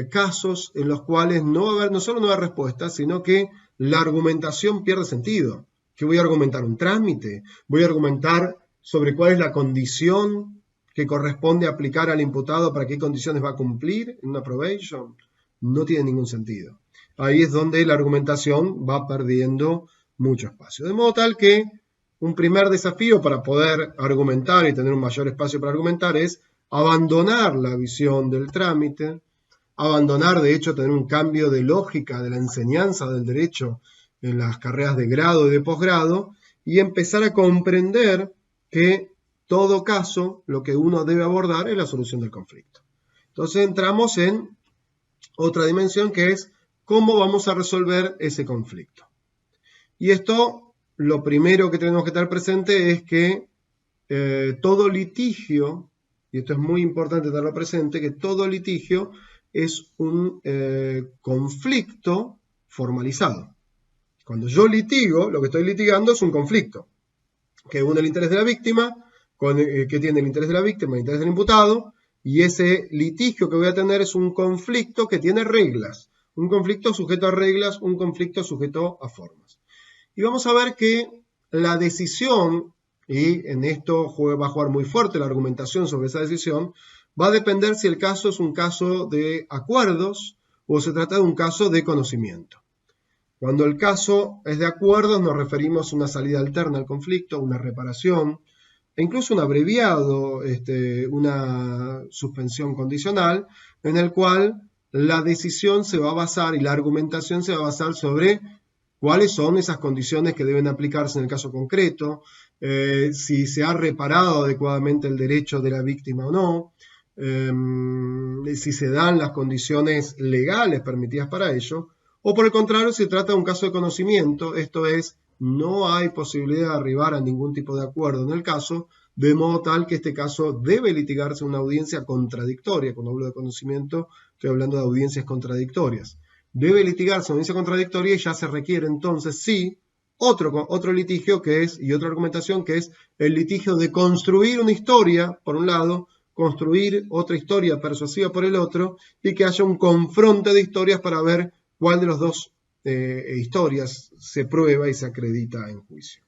casos en los cuales no solo no hay respuesta, sino que la argumentación pierde sentido. ¿Qué voy a argumentar? ¿Un trámite? ¿Voy a argumentar sobre cuál es la condición que corresponde aplicar al imputado para qué condiciones va a cumplir en una probation? No tiene ningún sentido. Ahí es donde la argumentación va perdiendo mucho espacio. De modo tal que un primer desafío para poder argumentar y tener un mayor espacio para argumentar es abandonar la visión del trámite, abandonar, de hecho, tener un cambio de lógica de la enseñanza del derecho en las carreras de grado y de posgrado y empezar a comprender que todo caso lo que uno debe abordar es la solución del conflicto. Entonces entramos en otra dimensión que es cómo vamos a resolver ese conflicto. Y esto, lo primero que tenemos que tener presente es que todo litigio, y esto es muy importante tenerlo presente, que todo litigio es un conflicto formalizado. Cuando yo litigo, lo que estoy litigando es un conflicto que une el interés de la víctima, que tiene el interés de la víctima, el interés del imputado, y ese litigio que voy a tener es un conflicto que tiene reglas, un conflicto sujeto a reglas, un conflicto sujeto a formas. Y vamos a ver que la decisión, y en esto va a jugar muy fuerte la argumentación sobre esa decisión, va a depender si el caso es un caso de acuerdos o se trata de un caso de conocimiento. Cuando el caso es de acuerdos nos referimos a una salida alterna al conflicto, una reparación, e incluso un abreviado, una suspensión condicional, en el cual la decisión se va a basar y la argumentación se va a basar sobre cuáles son esas condiciones que deben aplicarse en el caso concreto, si se ha reparado adecuadamente el derecho de la víctima o no, si se dan las condiciones legales permitidas para ello, o por el contrario, si se trata de un caso de conocimiento, esto es, no hay posibilidad de arribar a ningún tipo de acuerdo en el caso, de modo tal que este caso debe litigarse en una audiencia contradictoria. Cuando hablo de conocimiento, estoy hablando de audiencias contradictorias. Debe litigarse en audiencia contradictoria y ya se requiere entonces, sí, otro litigio y otra argumentación que es el litigio de construir una historia, por un lado, construir otra historia persuasiva por el otro, y que haya un confronte de historias para ver cuál de las dos historias se prueba y se acredita en juicio.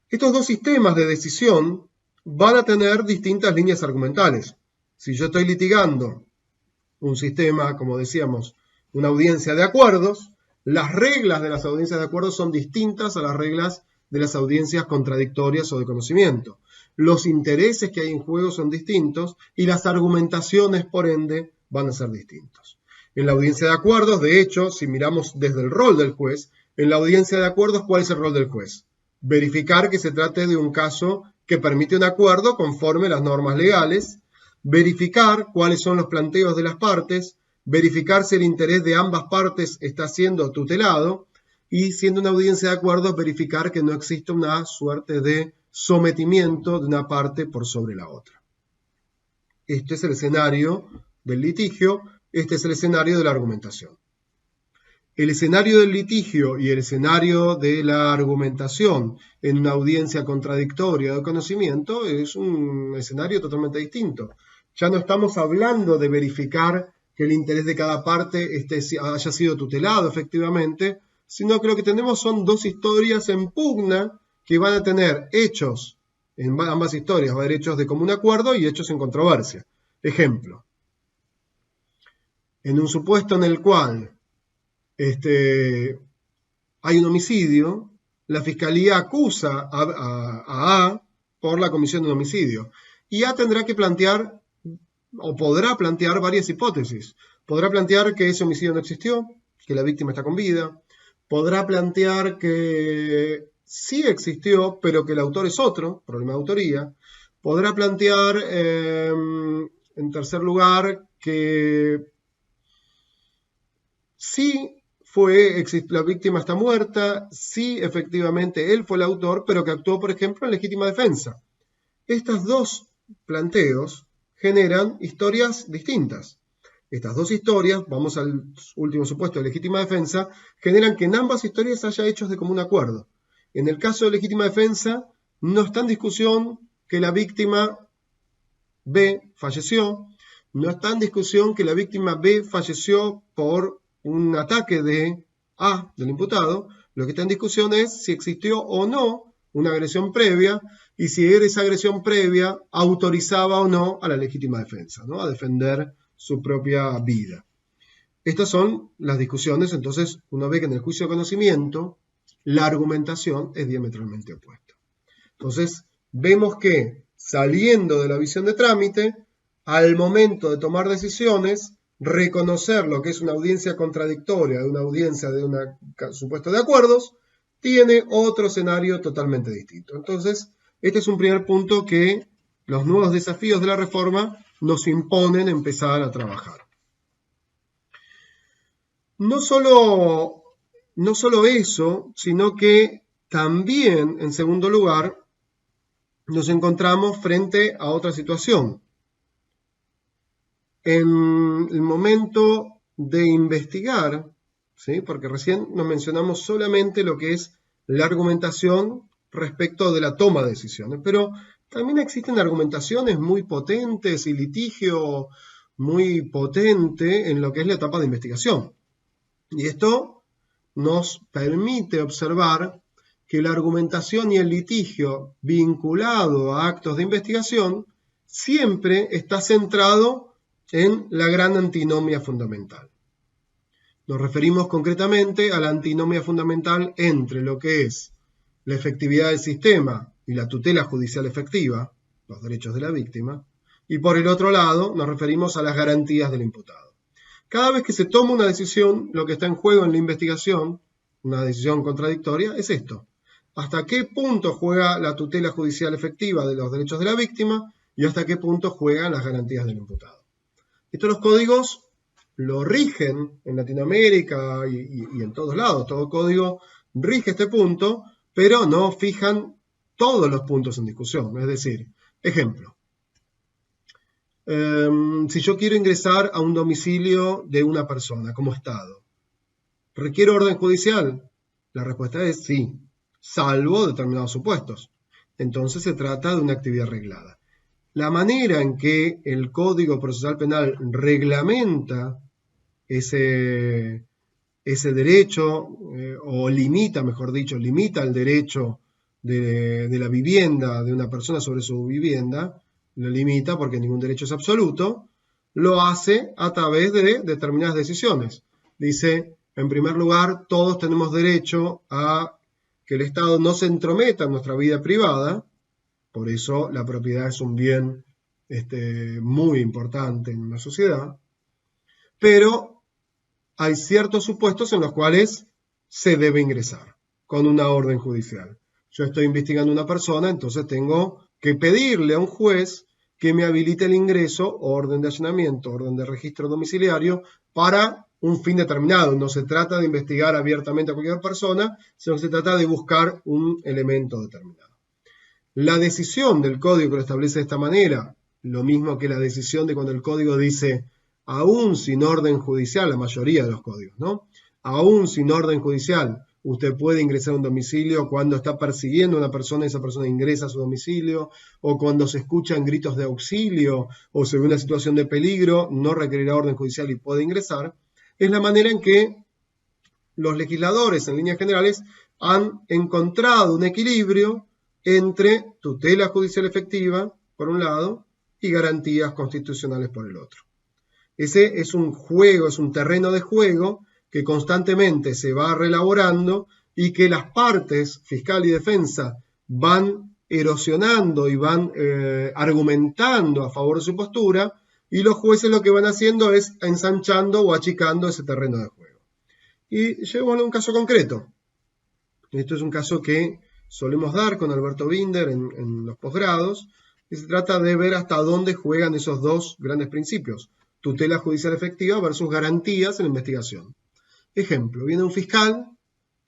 Estos dos sistemas de decisión van a tener distintas líneas argumentales. Si yo estoy litigando un sistema, como decíamos, una audiencia de acuerdos, las reglas de las audiencias de acuerdos son distintas a las reglas de las audiencias contradictorias o de conocimiento. Los intereses que hay en juego son distintos y las argumentaciones, por ende, van a ser distintos. En la audiencia de acuerdos, de hecho, si miramos desde el rol del juez, en la audiencia de acuerdos, ¿cuál es el rol del juez? Verificar que se trate de un caso que permite un acuerdo conforme a las normas legales, verificar cuáles son los planteos de las partes, verificar si el interés de ambas partes está siendo tutelado y, siendo una audiencia de acuerdos, verificar que no existe una suerte de sometimiento de una parte por sobre la otra. Este es el escenario del litigio, este es el escenario de la argumentación. El escenario del litigio y el escenario de la argumentación en una audiencia contradictoria de conocimiento es un escenario totalmente distinto. Ya no estamos hablando de verificar que el interés de cada parte haya sido tutelado efectivamente, sino que lo que tenemos son dos historias en pugna que van a tener hechos, en ambas historias va a haber hechos de común acuerdo y hechos en controversia. Ejemplo, en un supuesto en el cual hay un homicidio, la fiscalía acusa a A por la comisión de un homicidio, y A tendrá que plantear o podrá plantear varias hipótesis. Podrá plantear que ese homicidio no existió, que la víctima está con vida. Podrá plantear que sí existió, pero que el autor es otro, problema de autoría. Podrá plantear, en tercer lugar, que sí la víctima está muerta, sí efectivamente él fue el autor, pero que actuó, por ejemplo, en legítima defensa. Estos dos planteos generan historias distintas. Estas dos historias, vamos al último supuesto de legítima defensa, generan que en ambas historias haya hechos de común acuerdo. En el caso de legítima defensa, no está en discusión que la víctima B falleció, no está en discusión que la víctima B falleció por un ataque de A, del imputado. Lo que está en discusión es si existió o no una agresión previa, y si esa agresión previa autorizaba o no a la legítima defensa, ¿no? A defender su propia vida. Estas son las discusiones. Entonces uno ve que en el juicio de conocimiento la argumentación es diametralmente opuesta. Entonces vemos que, saliendo de la visión de trámite, al momento de tomar decisiones, reconocer lo que es una audiencia contradictoria de una audiencia de un supuesto de acuerdos, tiene otro escenario totalmente distinto. Entonces, este es un primer punto que los nuevos desafíos de la reforma nos imponen empezar a trabajar. No solo eso, sino que también, en segundo lugar, nos encontramos frente a otra situación. En el momento de investigar, ¿sí? Porque recién nos mencionamos solamente lo que es la argumentación respecto de la toma de decisiones, pero también existen argumentaciones muy potentes y litigio muy potente en lo que es la etapa de investigación. Y esto nos permite observar que la argumentación y el litigio vinculado a actos de investigación siempre está centrado en la gran antinomia fundamental. Nos referimos concretamente a la antinomia fundamental entre lo que es la efectividad del sistema y la tutela judicial efectiva, los derechos de la víctima, y por el otro lado nos referimos a las garantías del imputado. Cada vez que se toma una decisión, lo que está en juego en la investigación, una decisión contradictoria, es esto. ¿Hasta qué punto juega la tutela judicial efectiva de los derechos de la víctima y hasta qué punto juegan las garantías del imputado? Estos los códigos lo rigen en Latinoamérica y en todos lados. Todo código rige este punto, pero no fijan todos los puntos en discusión. Es decir, ejemplo, si yo quiero ingresar a un domicilio de una persona como Estado, ¿requiere orden judicial? La respuesta es sí, salvo determinados supuestos. Entonces se trata de una actividad reglada. La manera en que el Código Procesal Penal reglamenta ese derecho, o limita, mejor dicho, limita el derecho de la vivienda de una persona sobre su vivienda, lo limita porque ningún derecho es absoluto, lo hace a través de determinadas decisiones. Dice, en primer lugar, todos tenemos derecho a que el Estado no se entrometa en nuestra vida privada, por eso la propiedad es un bien muy importante en una sociedad, pero hay ciertos supuestos en los cuales se debe ingresar con una orden judicial. Yo estoy investigando a una persona, entonces tengo que pedirle a un juez que me habilite el ingreso, orden de allanamiento, orden de registro domiciliario, para un fin determinado. No se trata de investigar abiertamente a cualquier persona, sino que se trata de buscar un elemento determinado. La decisión del código que lo establece de esta manera, lo mismo que la decisión de cuando el código dice, aún sin orden judicial, la mayoría de los códigos, ¿no? Aún sin orden judicial, usted puede ingresar a un domicilio cuando está persiguiendo a una persona y esa persona ingresa a su domicilio, o cuando se escuchan gritos de auxilio, o se ve una situación de peligro, no requerirá orden judicial y puede ingresar. Es la manera en que los legisladores, en líneas generales, han encontrado un equilibrio entre tutela judicial efectiva, por un lado, y garantías constitucionales por el otro. Ese es un juego, es un terreno de juego que constantemente se va reelaborando y que las partes, fiscal y defensa, van erosionando y van argumentando a favor de su postura, y los jueces lo que van haciendo es ensanchando o achicando ese terreno de juego. Y llevémoslo a un caso concreto. Esto es un caso que solemos dar con Alberto Binder en los posgrados, y se trata de ver hasta dónde juegan esos dos grandes principios: tutela judicial efectiva versus garantías en la investigación. Ejemplo, viene un fiscal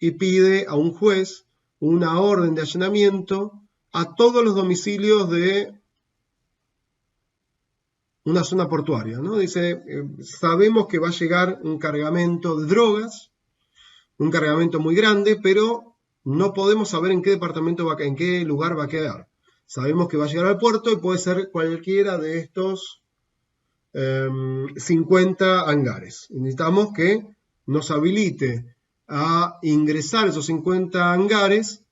y pide a un juez una orden de allanamiento a todos los domicilios de una zona portuaria, ¿no? Dice, sabemos que va a llegar un cargamento de drogas, un cargamento muy grande, pero no podemos saber en qué departamento en qué lugar va a quedar. Sabemos que va a llegar al puerto y puede ser cualquiera de estos 50 hangares. Necesitamos que nos habilite a ingresar esos 50 hangares,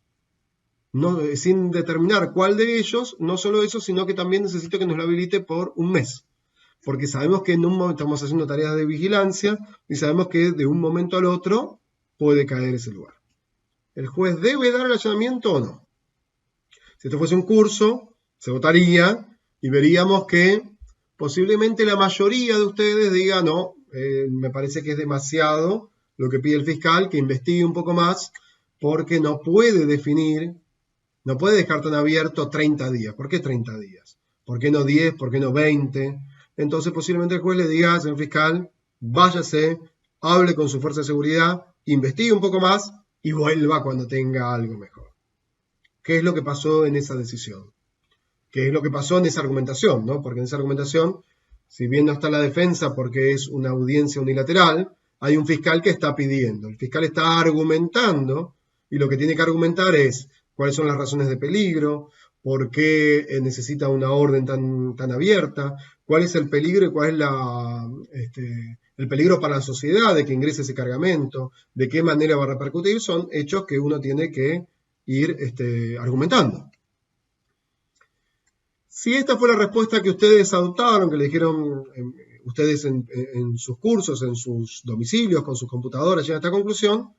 sin determinar cuál de ellos. No solo eso, sino que también necesito que nos lo habilite por un mes, porque sabemos que en un momento estamos haciendo tareas de vigilancia y sabemos que de un momento al otro puede caer ese lugar. ¿El juez debe dar el allanamiento o no? Si esto fuese un curso, se votaría y veríamos que posiblemente la mayoría de ustedes diga no, me parece que es demasiado lo que pide el fiscal, que investigue un poco más, porque no puede definir, no puede dejar tan abierto 30 días. ¿Por qué 30 días? ¿Por qué no 10? ¿Por qué no 20? Entonces posiblemente el juez le diga, señor fiscal, váyase, hable con su fuerza de seguridad, investigue un poco más y vuelva cuando tenga algo mejor. ¿Qué es lo que pasó en esa decisión? ¿Qué es lo que pasó en esa argumentación? ¿No? Porque en esa argumentación, si bien no está la defensa porque es una audiencia unilateral, hay un fiscal que está pidiendo. El fiscal está argumentando y lo que tiene que argumentar es cuáles son las razones de peligro, por qué necesita una orden tan abierta, cuál es el peligro y cuál es el peligro para la sociedad de que ingrese ese cargamento, de qué manera va a repercutir. Son hechos que uno tiene que ir argumentando. Si esta fue la respuesta que ustedes adoptaron, que le dijeron ustedes en sus cursos, en sus domicilios, con sus computadoras, llegan a esta conclusión,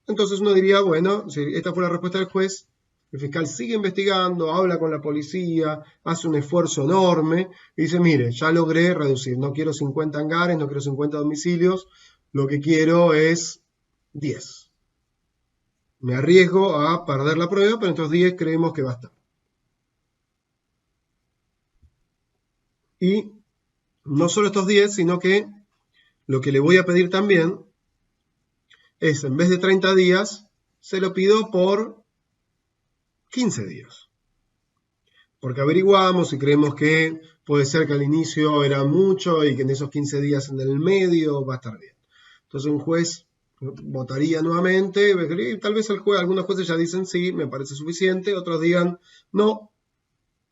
entonces uno diría, bueno, si esta fue la respuesta del juez, el fiscal sigue investigando, habla con la policía, hace un esfuerzo enorme y dice, mire, ya logré reducir, no quiero 50 hangares, no quiero 50 domicilios, lo que quiero es 10. Me arriesgo a perder la prueba, pero estos 10 creemos que basta. Y no solo estos 10, sino que lo que le voy a pedir también es, en vez de 30 días, se lo pido por 15 días. Porque averiguamos y creemos que puede ser que al inicio era mucho y que en esos 15 días en el medio va a estar bien. Entonces un juez votaría nuevamente, y tal vez algunos jueces ya dicen sí, me parece suficiente, otros digan no,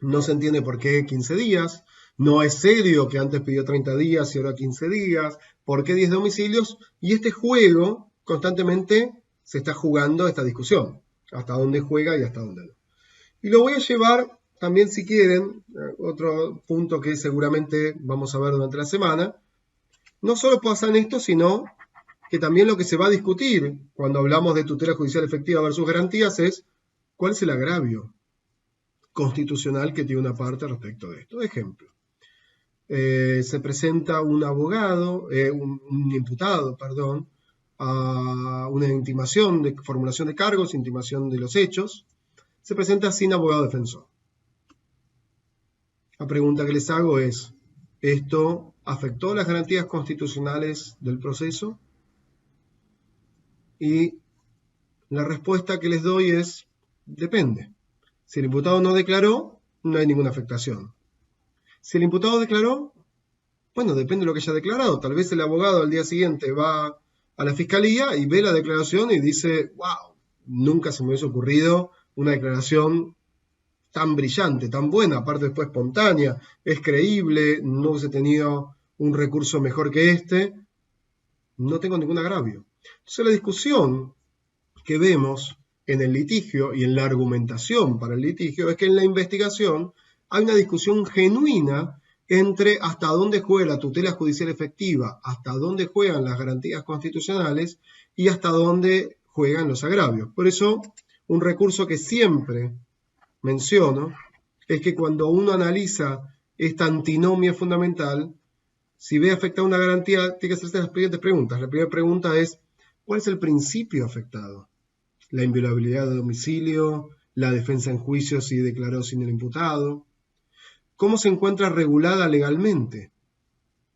no se entiende por qué 15 días, no es serio que antes pidió 30 días y ahora 15 días, ¿por qué 10 domicilios? Y este juego constantemente se está jugando esta discusión, hasta dónde juega y hasta dónde no. Y lo voy a llevar también, si quieren, otro punto que seguramente vamos a ver durante la semana. No solo pasa en esto, sino que también lo que se va a discutir cuando hablamos de tutela judicial efectiva versus garantías es cuál es el agravio constitucional que tiene una parte respecto de esto. Ejemplo, se presenta un abogado, un imputado, perdón, a una intimación de formulación de cargos, intimación de los hechos, se presenta sin abogado defensor. La pregunta que les hago es, ¿esto afectó las garantías constitucionales del proceso? Y la respuesta que les doy es, depende. Si el imputado no declaró, no hay ninguna afectación. Si el imputado declaró, bueno, depende de lo que haya declarado. Tal vez el abogado al día siguiente va a la fiscalía y ve la declaración y dice, wow, nunca se me hubiese ocurrido una declaración tan brillante, tan buena, aparte después espontánea, es creíble, no hubiese tenido un recurso mejor que este, no tengo ningún agravio. Entonces la discusión que vemos en el litigio y en la argumentación para el litigio es que en la investigación hay una discusión genuina entre hasta dónde juega la tutela judicial efectiva, hasta dónde juegan las garantías constitucionales y hasta dónde juegan los agravios. Por eso, un recurso que siempre menciono es que cuando uno analiza esta antinomia fundamental, si ve afectada una garantía, tiene que hacerse las siguientes preguntas. La primera pregunta es, ¿cuál es el principio afectado? La inviolabilidad de domicilio, la defensa en juicio si declaró sin el imputado. ¿Cómo se encuentra regulada legalmente?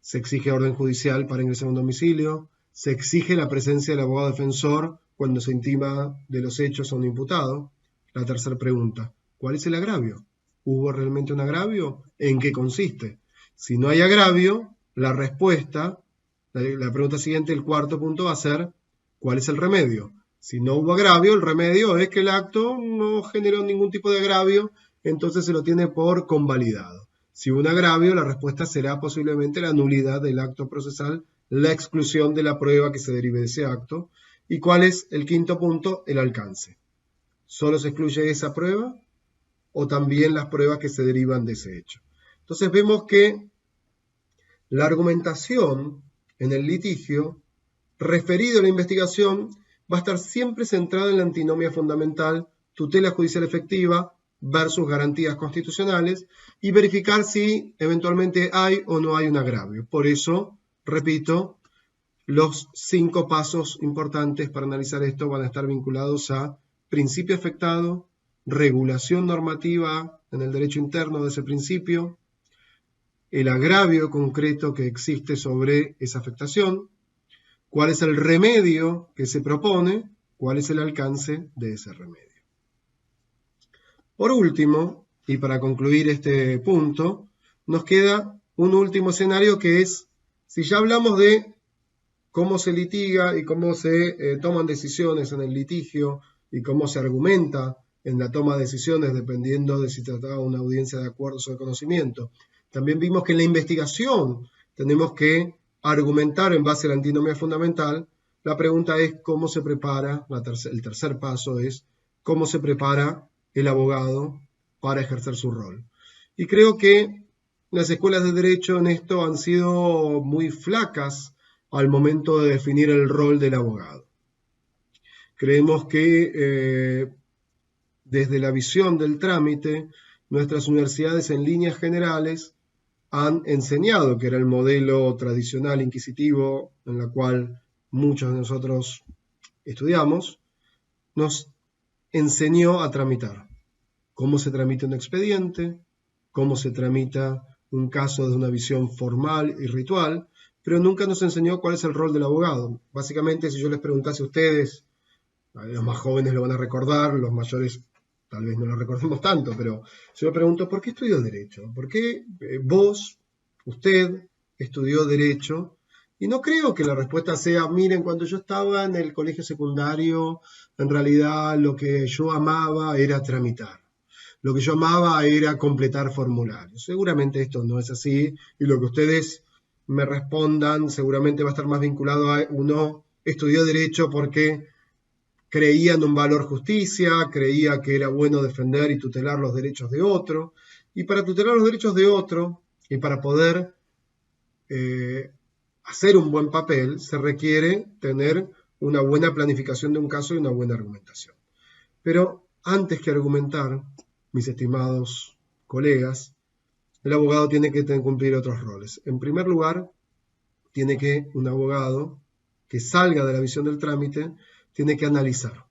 ¿Se exige orden judicial para ingresar a un domicilio? ¿Se exige la presencia del abogado defensor cuando se intima de los hechos a un imputado? La tercera pregunta, ¿cuál es el agravio? ¿Hubo realmente un agravio? ¿En qué consiste? Si no hay agravio, la respuesta, la pregunta siguiente, el cuarto punto va a ser, ¿cuál es el remedio? Si no hubo agravio, el remedio es que el acto no generó ningún tipo de agravio, entonces se lo tiene por convalidado. Si hubo un agravio, la respuesta será posiblemente la nulidad del acto procesal, la exclusión de la prueba que se derive de ese acto. ¿Y cuál es el quinto punto? El alcance. ¿Solo se excluye esa prueba o también las pruebas que se derivan de ese hecho? Entonces vemos que la argumentación en el litigio, referido a la investigación, va a estar siempre centrada en la antinomia fundamental, tutela judicial efectiva versus garantías constitucionales, y verificar si eventualmente hay o no hay un agravio. Por eso, repito, los 5 pasos importantes para analizar esto van a estar vinculados a principio afectado, regulación normativa en el derecho interno de ese principio, el agravio concreto que existe sobre esa afectación, cuál es el remedio que se propone, cuál es el alcance de ese remedio. Por último, y para concluir este punto, nos queda un último escenario que es, si ya hablamos de cómo se litiga y cómo se toman decisiones en el litigio y cómo se argumenta en la toma de decisiones dependiendo de si trataba una audiencia de acuerdos o de conocimiento. También vimos que en la investigación tenemos que argumentar en base a la antinomia fundamental. La pregunta es cómo se prepara, el tercer paso es cómo se prepara el abogado para ejercer su rol. Y creo que las escuelas de derecho en esto han sido muy flacas al momento de definir el rol del abogado. Creemos que desde la visión del trámite, nuestras universidades en líneas generales han enseñado, que era el modelo tradicional inquisitivo en la cual muchos de nosotros estudiamos, nos enseñó a tramitar. Cómo se tramita un expediente, cómo se tramita un caso desde una visión formal y ritual, pero nunca nos enseñó cuál es el rol del abogado. Básicamente, si yo les preguntase a ustedes, los más jóvenes lo van a recordar, los mayores tal vez no lo recordemos tanto, pero yo me pregunto, ¿por qué estudió Derecho? ¿Por qué usted, estudió Derecho? Y no creo que la respuesta sea, miren, cuando yo estaba en el colegio secundario, en realidad lo que yo amaba era tramitar. Lo que yo amaba era completar formularios. Seguramente esto no es así, y lo que ustedes me respondan seguramente va a estar más vinculado a uno estudió Derecho porque creía en un valor justicia, creía que era bueno defender y tutelar los derechos de otro, y para tutelar los derechos de otro y para poder hacer un buen papel se requiere tener una buena planificación de un caso y una buena argumentación. Pero antes que argumentar, mis estimados colegas, el abogado tiene que cumplir otros roles. En primer lugar, tiene que un abogado que salga de la visión del trámite, tiene que analizar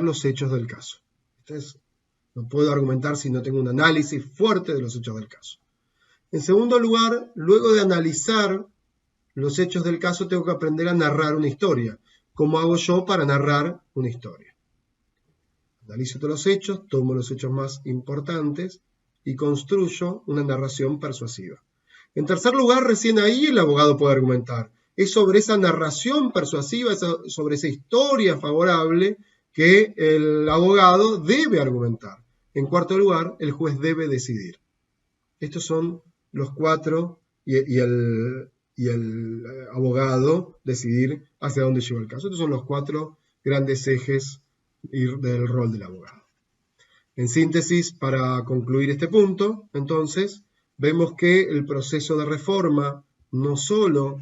los hechos del caso. Entonces, no puedo argumentar si no tengo un análisis fuerte de los hechos del caso. En segundo lugar, luego de analizar los hechos del caso, tengo que aprender a narrar una historia. ¿Cómo hago yo para narrar una historia? Analizo todos los hechos, tomo los hechos más importantes y construyo una narración persuasiva. En tercer lugar, recién ahí el abogado puede argumentar. Es sobre esa narración persuasiva, sobre esa historia favorable que el abogado debe argumentar. En cuarto lugar, el juez debe decidir. Estos son los cuatro y el abogado decidir hacia dónde lleva el caso. Estos son los cuatro grandes ejes del rol del abogado. En síntesis, para concluir este punto, entonces, vemos que el proceso de reforma no solo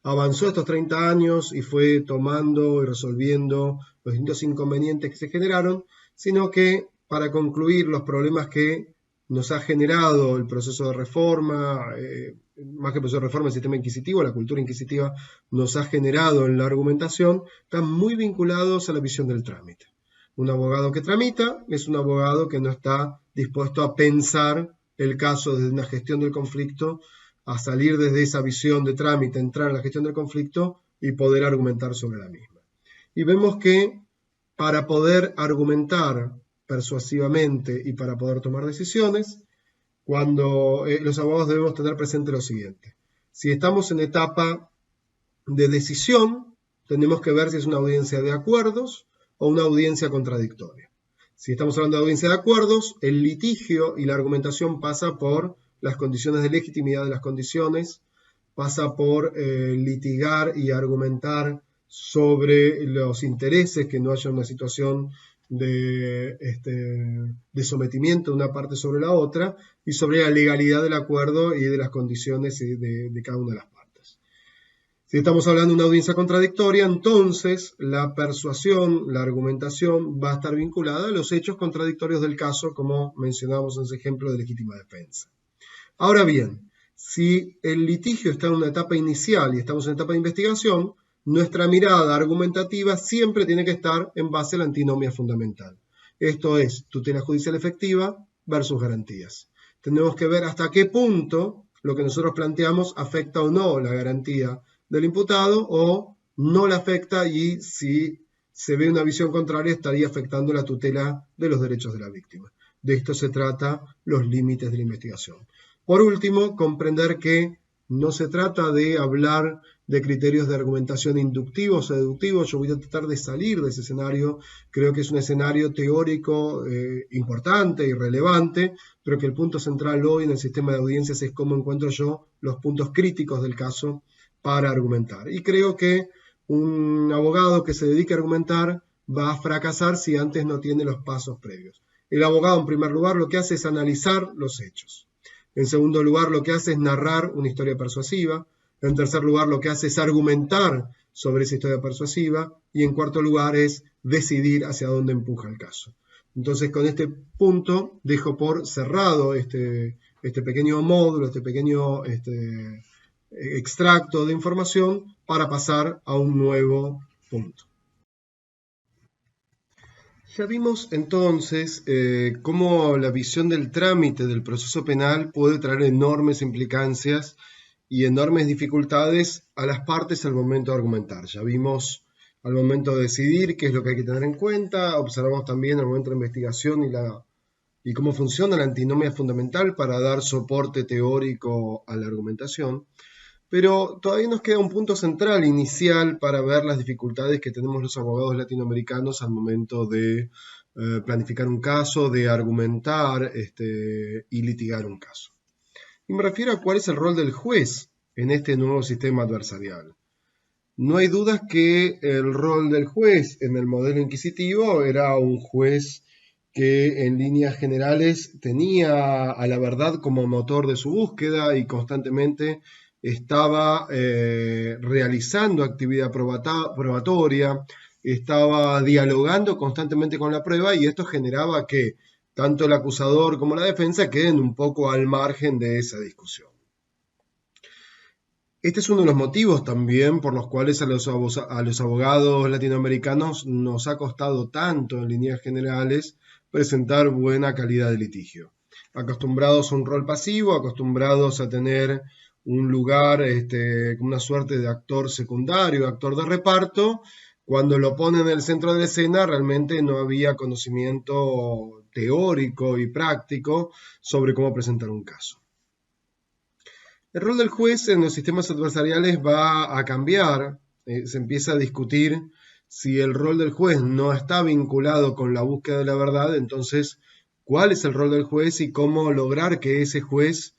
avanzó estos 30 años y fue tomando y resolviendo los distintos inconvenientes que se generaron, sino que para concluir los problemas que nos ha generado el proceso de reforma, más que el proceso de reforma, el sistema inquisitivo, la cultura inquisitiva nos ha generado en la argumentación, están muy vinculados a la visión del trámite. Un abogado que tramita es un abogado que no está dispuesto a pensar el caso desde una gestión del conflicto, a salir desde esa visión de trámite, entrar en la gestión del conflicto y poder argumentar sobre la misma. Y vemos que para poder argumentar persuasivamente y para poder tomar decisiones, cuando los abogados debemos tener presente lo siguiente. Si estamos en etapa de decisión, tenemos que ver si es una audiencia de acuerdos o una audiencia contradictoria. Si estamos hablando de audiencia de acuerdos, el litigio y la argumentación pasa por las condiciones de legitimidad de las condiciones, pasa por litigar y argumentar sobre los intereses, que no haya una situación de sometimiento de una parte sobre la otra, y sobre la legalidad del acuerdo y de las condiciones de cada una de las partes. Si estamos hablando de una audiencia contradictoria, entonces la persuasión, la argumentación va a estar vinculada a los hechos contradictorios del caso, como mencionamos en ese ejemplo de legítima defensa. Ahora bien, si el litigio está en una etapa inicial y estamos en etapa de investigación, nuestra mirada argumentativa siempre tiene que estar en base a la antinomia fundamental. Esto es, tutela judicial efectiva versus garantías. Tenemos que ver hasta qué punto lo que nosotros planteamos afecta o no la garantía del imputado o no la afecta, y si se ve una visión contraria estaría afectando la tutela de los derechos de la víctima. De esto se trata los límites de la investigación. Por último, comprender que no se trata de hablar de criterios de argumentación inductivos o deductivos. Yo voy a tratar de salir de ese escenario. Creo que es un escenario teórico importante y relevante, pero que el punto central hoy en el sistema de audiencias es cómo encuentro yo los puntos críticos del caso para argumentar. Y creo que un abogado que se dedique a argumentar va a fracasar si antes no tiene los pasos previos. El abogado, en primer lugar, lo que hace es analizar los hechos. En segundo lugar, lo que hace es narrar una historia persuasiva. En tercer lugar, lo que hace es argumentar sobre esa historia persuasiva. Y en cuarto lugar, es decidir hacia dónde empuja el caso. Entonces, con este punto, dejo por cerrado este pequeño módulo, este pequeño extracto de información para pasar a un nuevo punto. Ya vimos entonces cómo la visión del trámite del proceso penal puede traer enormes implicancias y enormes dificultades a las partes al momento de argumentar. Ya vimos al momento de decidir qué es lo que hay que tener en cuenta. Observamos también el momento de investigación y cómo funciona la antinomia fundamental para dar soporte teórico a la argumentación. Pero todavía nos queda un punto central inicial para ver las dificultades que tenemos los abogados latinoamericanos al momento de planificar un caso, de argumentar y litigar un caso. Y me refiero a cuál es el rol del juez en este nuevo sistema adversarial. No hay dudas que el rol del juez en el modelo inquisitivo era un juez que en líneas generales tenía a la verdad como motor de su búsqueda y constantemente estaba realizando actividad probatoria, estaba dialogando constantemente con la prueba, y esto generaba que tanto el acusador como la defensa queden un poco al margen de esa discusión. Este es uno de los motivos también por los cuales a los abogados latinoamericanos nos ha costado tanto en líneas generales presentar buena calidad de litigio. Acostumbrados a un rol pasivo, acostumbrados a tener un lugar, una suerte de actor secundario, actor de reparto, cuando lo ponen en el centro de la escena realmente no había conocimiento teórico y práctico sobre cómo presentar un caso. El rol del juez en los sistemas adversariales va a cambiar. Se empieza a discutir si el rol del juez no está vinculado con la búsqueda de la verdad, entonces, ¿cuál es el rol del juez y cómo lograr que ese juez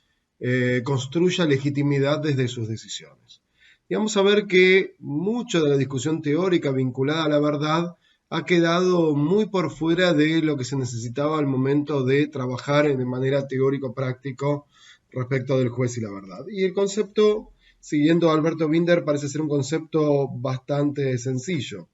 construya legitimidad desde sus decisiones? Y vamos a ver que mucho de la discusión teórica vinculada a la verdad ha quedado muy por fuera de lo que se necesitaba al momento de trabajar de manera teórico-práctico respecto del juez y la verdad. Y el concepto, siguiendo a Alberto Binder, parece ser un concepto bastante sencillo.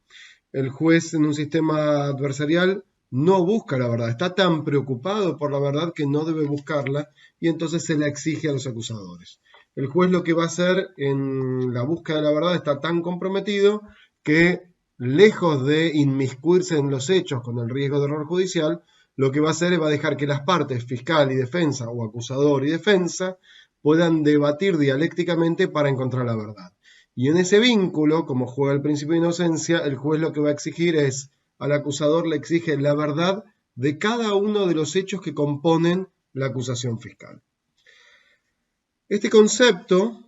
El juez en un sistema adversarial no busca la verdad, está tan preocupado por la verdad que no debe buscarla, y entonces se la exige a los acusadores. El juez lo que va a hacer en la búsqueda de la verdad está tan comprometido que, lejos de inmiscuirse en los hechos con el riesgo de error judicial, lo que va a hacer es va a dejar que las partes, fiscal y defensa, o acusador y defensa, puedan debatir dialécticamente para encontrar la verdad. Y en ese vínculo, como juega el principio de inocencia, el juez lo que va a exigir es, al acusador le exige la verdad de cada uno de los hechos que componen la acusación fiscal. Este concepto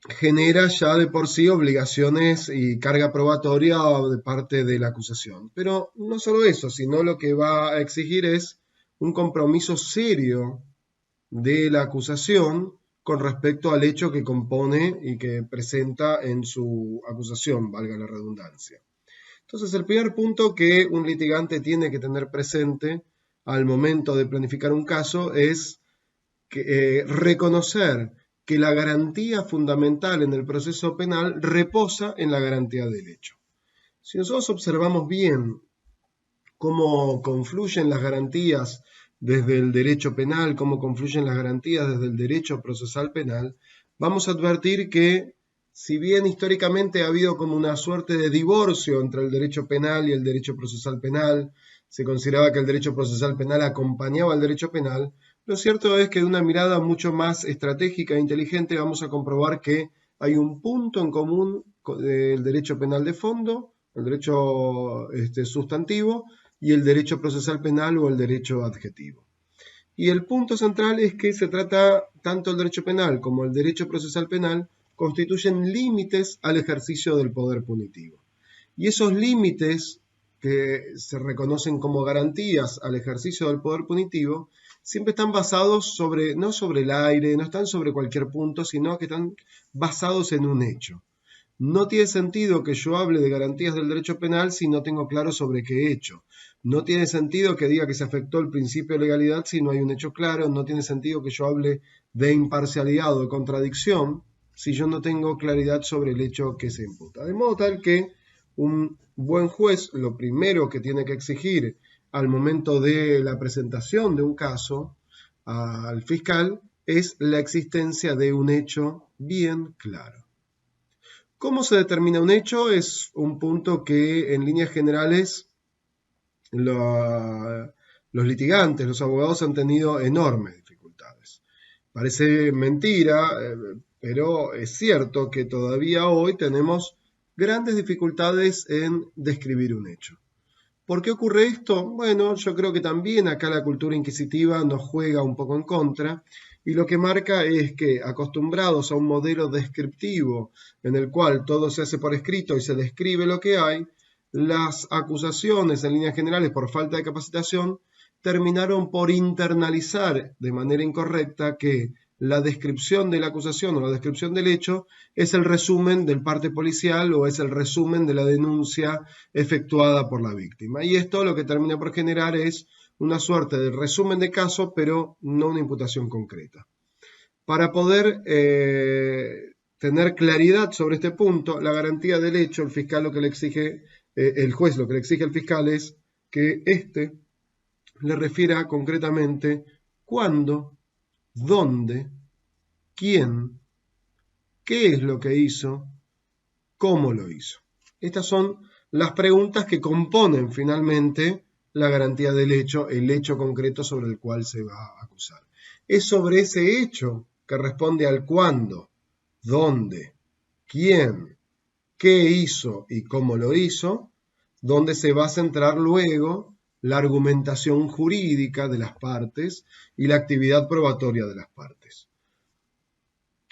genera ya de por sí obligaciones y carga probatoria de parte de la acusación. Pero no solo eso, sino lo que va a exigir es un compromiso serio de la acusación con respecto al hecho que compone y que presenta en su acusación, valga la redundancia. Entonces, el primer punto que un litigante tiene que tener presente al momento de planificar un caso es reconocer que la garantía fundamental en el proceso penal reposa en la garantía del hecho. Si nosotros observamos bien cómo confluyen las garantías desde el derecho penal, cómo confluyen las garantías desde el derecho procesal penal, vamos a advertir que, si bien históricamente ha habido como una suerte de divorcio entre el derecho penal y el derecho procesal penal, se consideraba que el derecho procesal penal acompañaba al derecho penal, lo cierto es que de una mirada mucho más estratégica e inteligente vamos a comprobar que hay un punto en común del derecho penal de fondo, el derecho sustantivo, y el derecho procesal penal o el derecho adjetivo. Y el punto central es que se trata, tanto el derecho penal como el derecho procesal penal constituyen límites al ejercicio del poder punitivo. Y esos límites que se reconocen como garantías al ejercicio del poder punitivo siempre están basados no sobre el aire, no están sobre cualquier punto, sino que están basados en un hecho. No tiene sentido que yo hable de garantías del derecho penal si no tengo claro sobre qué hecho. No tiene sentido que diga que se afectó el principio de legalidad si no hay un hecho claro. No tiene sentido que yo hable de imparcialidad o de contradicción si yo no tengo claridad sobre el hecho que se imputa. De modo tal que un buen juez lo primero que tiene que exigir al momento de la presentación de un caso al fiscal es la existencia de un hecho bien claro. ¿Cómo se determina un hecho? Es un punto que en líneas generales los litigantes, los abogados han tenido enormes dificultades. Parece mentira, pero es cierto que todavía hoy tenemos grandes dificultades en describir un hecho. ¿Por qué ocurre esto? Bueno, yo creo que también acá la cultura inquisitiva nos juega un poco en contra y lo que marca es que acostumbrados a un modelo descriptivo en el cual todo se hace por escrito y se describe lo que hay, las acusaciones en líneas generales por falta de capacitación terminaron por internalizar de manera incorrecta que la descripción de la acusación o la descripción del hecho es el resumen del parte policial o es el resumen de la denuncia efectuada por la víctima. Y esto lo que termina por generar es una suerte de resumen de caso, pero no una imputación concreta. Para poder tener claridad sobre este punto, la garantía del hecho, el fiscal lo que le exige, el juez lo que le exige al fiscal es que éste le refiera concretamente cuándo, dónde, quién, qué es lo que hizo, cómo lo hizo. Estas son las preguntas que componen finalmente la garantía del hecho, el hecho concreto sobre el cual se va a acusar. Es sobre ese hecho que responde al cuándo, dónde, quién, qué hizo y cómo lo hizo, donde se va a centrar luego la argumentación jurídica de las partes y la actividad probatoria de las partes.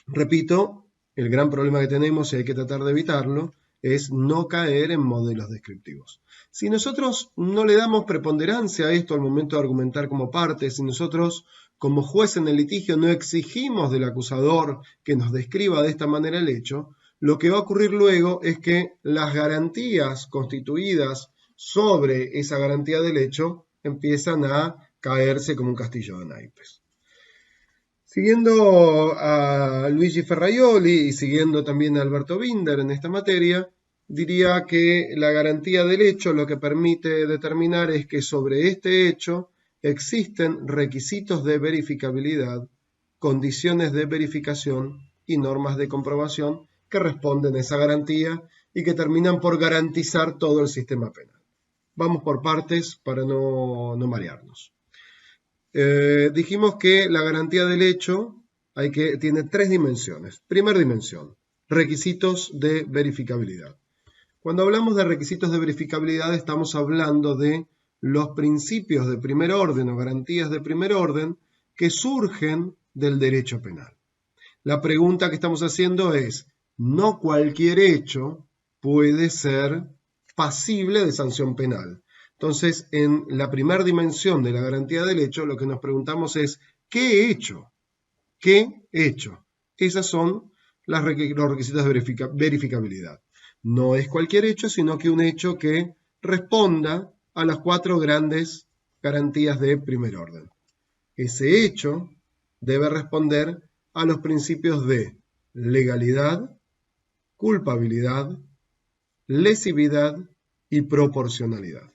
Repito, el gran problema que tenemos y hay que tratar de evitarlo es no caer en modelos descriptivos. Si nosotros no le damos preponderancia a esto al momento de argumentar como parte, si nosotros como juez en el litigio no exigimos del acusador que nos describa de esta manera el hecho, lo que va a ocurrir luego es que las garantías constituidas sobre esa garantía del hecho empiezan a caerse como un castillo de naipes. Siguiendo a Luigi Ferraioli y siguiendo también a Alberto Binder en esta materia, diría que la garantía del hecho lo que permite determinar es que sobre este hecho existen requisitos de verificabilidad, condiciones de verificación y normas de comprobación que responden a esa garantía y que terminan por garantizar todo el sistema penal. Vamos por partes para no marearnos. Dijimos que la garantía del hecho tiene tres dimensiones. Primera dimensión, requisitos de verificabilidad. Cuando hablamos de requisitos de verificabilidad estamos hablando de los principios de primer orden o garantías de primer orden que surgen del derecho penal. La pregunta que estamos haciendo es, no cualquier hecho puede ser pasible de sanción penal. Entonces, en la primera dimensión de la garantía del hecho, lo que nos preguntamos es, ¿qué hecho? ¿Qué hecho? Esos son los requisitos de verificabilidad. No es cualquier hecho, sino que un hecho que responda a las cuatro grandes garantías de primer orden. Ese hecho debe responder a los principios de legalidad, culpabilidad, lesividad y proporcionalidad.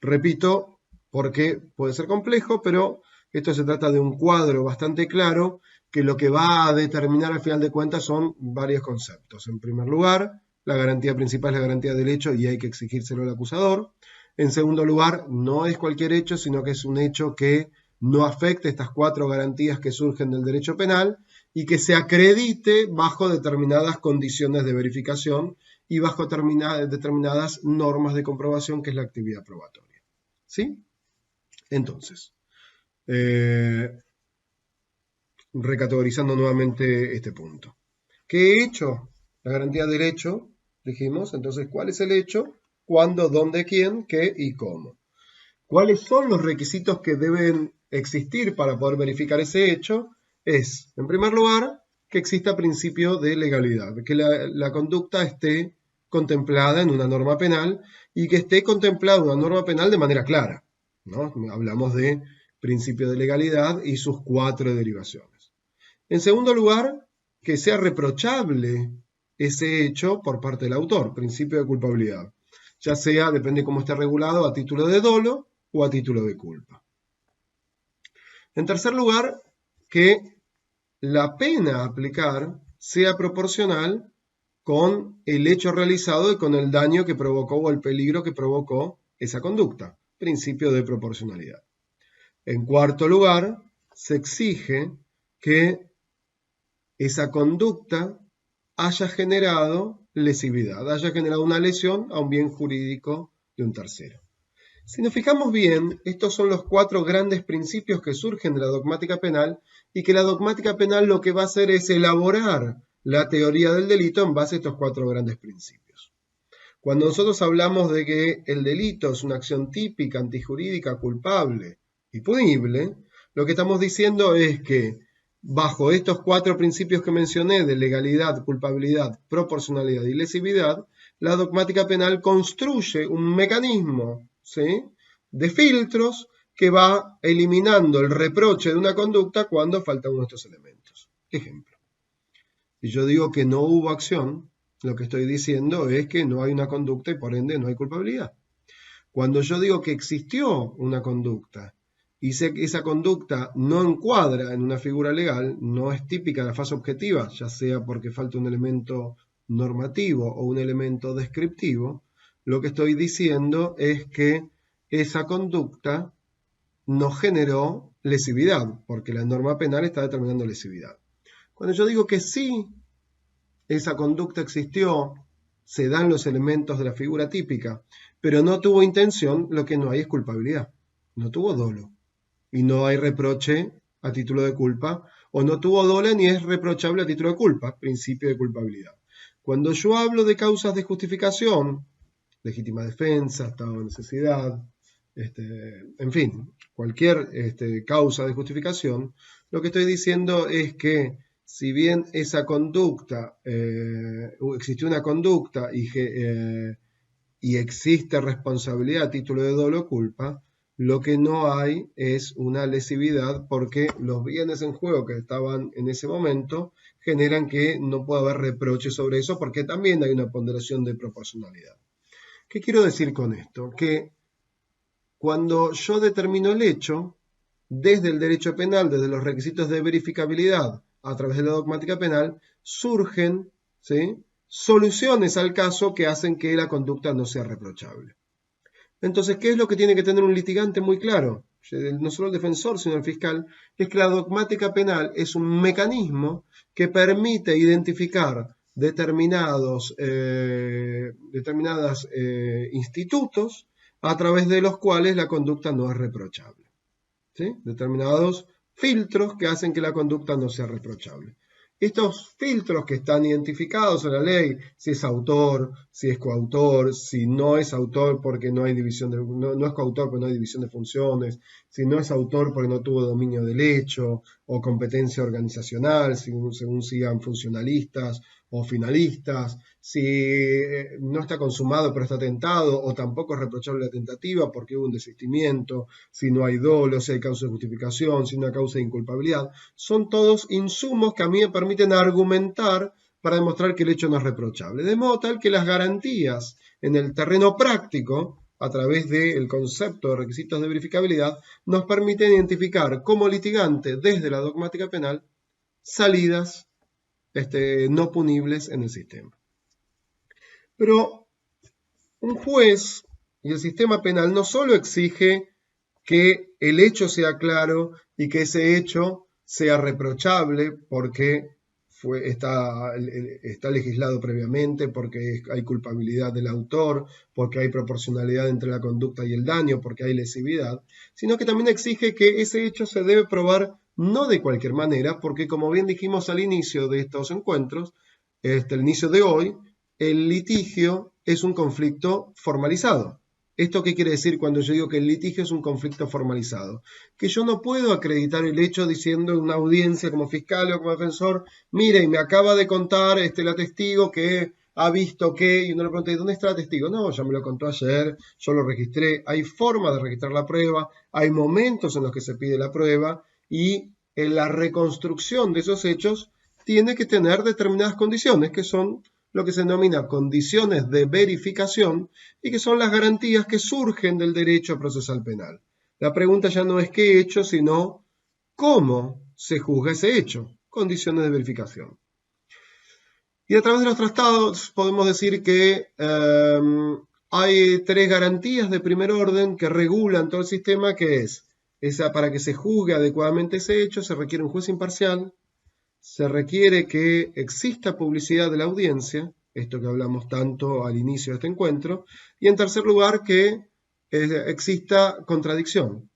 Repito, porque puede ser complejo, pero esto se trata de un cuadro bastante claro que lo que va a determinar al final de cuentas son varios conceptos. En primer lugar, la garantía principal es la garantía del hecho y hay que exigírselo al acusador. En segundo lugar, no es cualquier hecho, sino que es un hecho que no afecte estas cuatro garantías que surgen del derecho penal y que se acredite bajo determinadas condiciones de verificación y bajo determinadas normas de comprobación, que es la actividad probatoria. ¿Sí? Entonces, recategorizando nuevamente este punto. ¿Qué hecho? La garantía del hecho, dijimos. Entonces, ¿cuál es el hecho? ¿Cuándo, dónde, quién, qué y cómo? ¿Cuáles son los requisitos que deben existir para poder verificar ese hecho? Es, en primer lugar, que exista principio de legalidad, que la conducta esté contemplada en una norma penal y que esté contemplada una norma penal de manera clara, ¿no? Hablamos de principio de legalidad y sus cuatro derivaciones. En segundo lugar, que sea reprochable ese hecho por parte del autor, principio de culpabilidad, ya sea, depende cómo esté regulado, a título de dolo o a título de culpa. En tercer lugar, que la pena a aplicar sea proporcional con el hecho realizado y con el daño que provocó o el peligro que provocó esa conducta, principio de proporcionalidad. En cuarto lugar, se exige que esa conducta haya generado lesividad, haya generado una lesión a un bien jurídico de un tercero. Si nos fijamos bien, estos son los 4 grandes principios que surgen de la dogmática penal y que la dogmática penal lo que va a hacer es elaborar la teoría del delito en base a estos 4 grandes principios. Cuando nosotros hablamos de que el delito es una acción típica, antijurídica, culpable y punible, lo que estamos diciendo es que bajo estos 4 principios que mencioné de legalidad, culpabilidad, proporcionalidad y lesividad, la dogmática penal construye un mecanismo, ¿sí?, de filtros que va eliminando el reproche de una conducta cuando falta uno de estos elementos. Ejemplo, si yo digo que no hubo acción, lo que estoy diciendo es que no hay una conducta y por ende no hay culpabilidad. Cuando yo digo que existió una conducta y sé que esa conducta no encuadra en una figura legal, no es típica de la fase objetiva, ya sea porque falta un elemento normativo o un elemento descriptivo, lo que estoy diciendo es que esa conducta no generó lesividad, porque la norma penal está determinando lesividad. Cuando yo digo que sí, esa conducta existió, se dan los elementos de la figura típica, pero no tuvo intención, lo que no hay es culpabilidad. No tuvo dolo. Y no hay reproche a título de culpa, o no tuvo dolo ni es reprochable a título de culpa, principio de culpabilidad. Cuando yo hablo de causas de justificación, legítima defensa, estado de necesidad, en fin, cualquier causa de justificación, lo que estoy diciendo es que si bien esa conducta, existió una conducta y existe responsabilidad a título de dolo o culpa, lo que no hay es una lesividad porque los bienes en juego que estaban en ese momento generan que no pueda haber reproche sobre eso porque también hay una ponderación de proporcionalidad. ¿Qué quiero decir con esto? Que cuando yo determino el hecho, desde el derecho penal, desde los requisitos de verificabilidad, a través de la dogmática penal, surgen, ¿sí?, soluciones al caso que hacen que la conducta no sea reprochable. Entonces, ¿qué es lo que tiene que tener un litigante muy claro? No solo el defensor, sino el fiscal, es que la dogmática penal es un mecanismo que permite identificar determinados institutos a través de los cuales la conducta no es reprochable. ¿Sí? Determinados filtros que hacen que la conducta no sea reprochable. Estos filtros que están identificados en la ley, si es autor, si es coautor, si no es autor porque no hay división de, no es coautor porque no hay división de funciones, si no es autor porque no tuvo dominio del hecho o competencia organizacional, según sigan funcionalistas o finalistas, si no está consumado pero está tentado o tampoco es reprochable la tentativa porque hubo un desistimiento, si no hay dolo, si hay causa de justificación, si no hay causa de inculpabilidad, son todos insumos que a mí me permiten argumentar para demostrar que el hecho no es reprochable, de modo tal que las garantías en el terreno práctico, a través del concepto de requisitos de verificabilidad, nos permiten identificar como litigante desde la dogmática penal salidas no punibles en el sistema. Pero un juez y el sistema penal no solo exige que el hecho sea claro y que ese hecho sea reprochable porque está legislado previamente, porque hay culpabilidad del autor, porque hay proporcionalidad entre la conducta y el daño, porque hay lesividad, sino que también exige que ese hecho se debe probar no de cualquier manera, porque como bien dijimos al inicio de estos encuentros, el inicio de hoy, el litigio es un conflicto formalizado. ¿Esto qué quiere decir cuando yo digo que el litigio es un conflicto formalizado? Que yo no puedo acreditar el hecho diciendo en una audiencia como fiscal o como defensor, mire, y me acaba de contar la testigo que ha visto que, y uno le pregunta, ¿dónde está el testigo? No, ya me lo contó ayer, yo lo registré. Hay forma de registrar la prueba, hay momentos en los que se pide la prueba y en la reconstrucción de esos hechos tiene que tener determinadas condiciones que son lo que se denomina condiciones de verificación y que son las garantías que surgen del derecho procesal penal. La pregunta ya no es qué hecho, sino cómo se juzga ese hecho, condiciones de verificación. Y a través de los tratados podemos decir que hay 3 garantías de primer orden que regulan todo el sistema, que es, para que se juzgue adecuadamente ese hecho se requiere un juez imparcial, se requiere que exista publicidad de la audiencia, esto que hablamos tanto al inicio de este encuentro. Y en tercer lugar, que exista contradicción.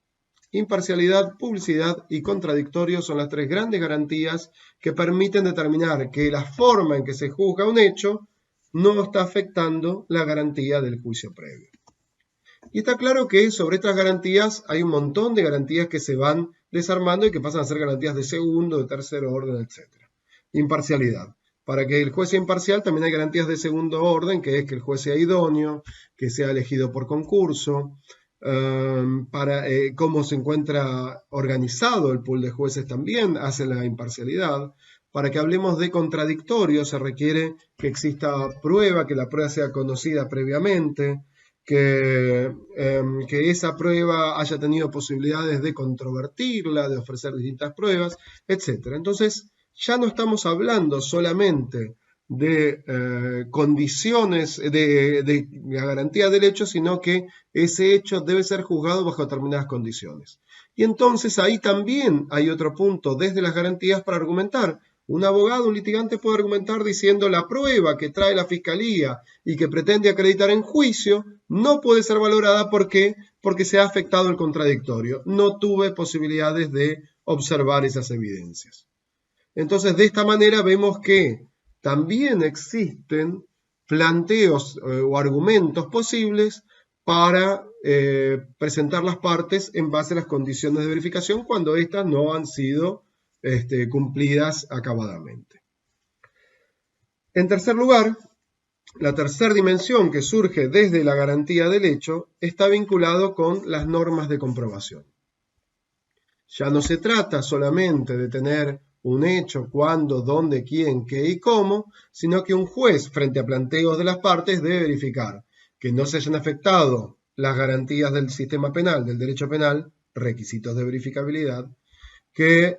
Imparcialidad, publicidad y contradictorio son las tres grandes garantías que permiten determinar que la forma en que se juzga un hecho no está afectando la garantía del juicio previo. Y está claro que sobre estas garantías hay un montón de garantías que se van desarmando y que pasan a ser garantías de segundo, de tercer orden, etc. Imparcialidad. Para que el juez sea imparcial también hay garantías de segundo orden, que es que el juez sea idóneo, que sea elegido por concurso, para cómo se encuentra organizado el pool de jueces también hace la imparcialidad. Para que hablemos de contradictorio se requiere que exista prueba, que la prueba sea conocida previamente, que esa prueba haya tenido posibilidades de controvertirla, de ofrecer distintas pruebas, etc. Entonces ya no estamos hablando solamente de condiciones de la garantía del hecho, sino que ese hecho debe ser juzgado bajo determinadas condiciones. Y entonces ahí también hay otro punto desde las garantías para argumentar. Un abogado, un litigante puede argumentar diciendo la prueba que trae la fiscalía y que pretende acreditar en juicio no puede ser valorada porque se ha afectado el contradictorio. No tuve posibilidades de observar esas evidencias. Entonces, de esta manera vemos que también existen planteos o argumentos posibles para presentar las partes en base a las condiciones de verificación cuando éstas no han sido cumplidas acabadamente. En tercer lugar, la tercera dimensión que surge desde la garantía del hecho está vinculado con las normas de comprobación. Ya no se trata solamente de tener un hecho, cuándo, dónde, quién, qué y cómo, sino que un juez, frente a planteos de las partes, debe verificar que no se hayan afectado las garantías del sistema penal, del derecho penal, requisitos de verificabilidad, que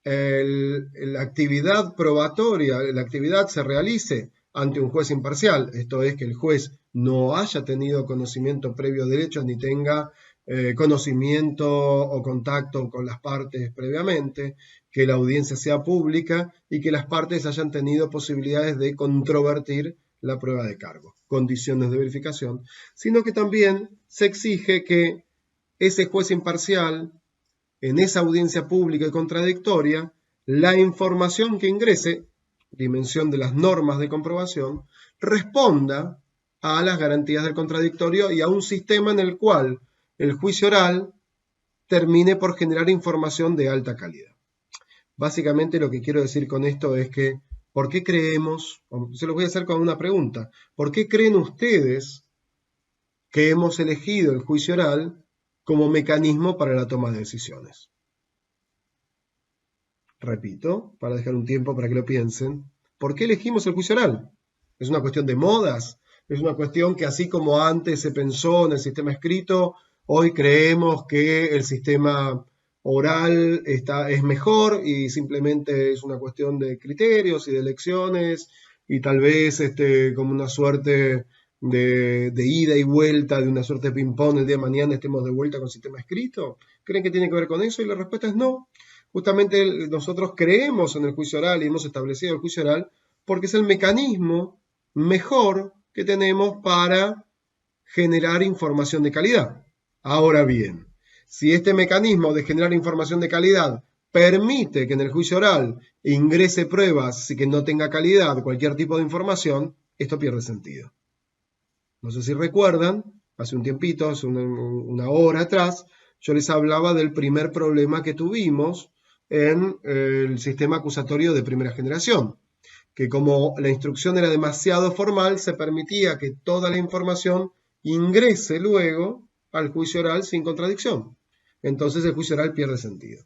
la actividad probatoria, la actividad se realice ante un juez imparcial, esto es que el juez no haya tenido conocimiento previo de derechos ni tenga conocimiento o contacto con las partes previamente, que la audiencia sea pública y que las partes hayan tenido posibilidades de controvertir la prueba de cargo, condiciones de verificación, sino que también se exige que ese juez imparcial, en esa audiencia pública y contradictoria, la información que ingrese, dimensión de las normas de comprobación, responda a las garantías del contradictorio y a un sistema en el cual el juicio oral termine por generar información de alta calidad. Básicamente lo que quiero decir con esto es que, ¿por qué creemos? Se los voy a hacer con una pregunta. ¿Por qué creen ustedes que hemos elegido el juicio oral como mecanismo para la toma de decisiones? Repito, para dejar un tiempo para que lo piensen. ¿Por qué elegimos el juicio oral? ¿Es una cuestión de modas? ¿Es una cuestión que así como antes se pensó en el sistema escrito, hoy creemos que el sistema oral es mejor y simplemente es una cuestión de criterios y de elecciones y tal vez como una suerte de ida y vuelta, de una suerte de ping-pong el día de mañana estemos de vuelta con el sistema escrito? ¿Creen que tiene que ver con eso? Y la respuesta es no. Justamente nosotros creemos en el juicio oral y hemos establecido el juicio oral porque es el mecanismo mejor que tenemos para generar información de calidad. Ahora bien, si este mecanismo de generar información de calidad permite que en el juicio oral ingrese pruebas y que no tenga calidad cualquier tipo de información, esto pierde sentido. No sé si recuerdan, hace un tiempito, hace una hora atrás, yo les hablaba del primer problema que tuvimos en el sistema acusatorio de primera generación, que como la instrucción era demasiado formal, se permitía que toda la información ingrese luego al juicio oral sin contradicción. Entonces el juicio oral pierde sentido.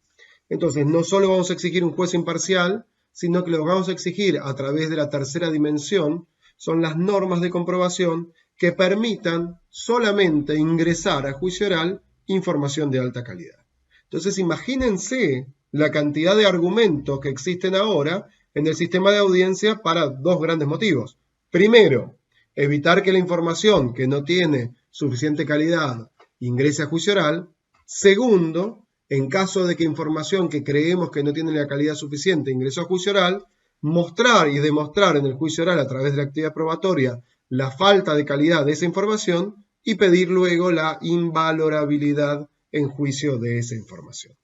Entonces no solo vamos a exigir un juez imparcial, sino que lo que vamos a exigir a través de la tercera dimensión son las normas de comprobación que permitan solamente ingresar a juicio oral información de alta calidad. Entonces imagínense la cantidad de argumentos que existen ahora en el sistema de audiencia para dos grandes motivos. Primero, evitar que la información que no tiene suficiente calidad ingrese a juicio oral. Segundo, en caso de que información que creemos que no tiene la calidad suficiente ingresó a juicio oral, mostrar y demostrar en el juicio oral a través de la actividad probatoria la falta de calidad de esa información y pedir luego la invalorabilidad en juicio de esa información.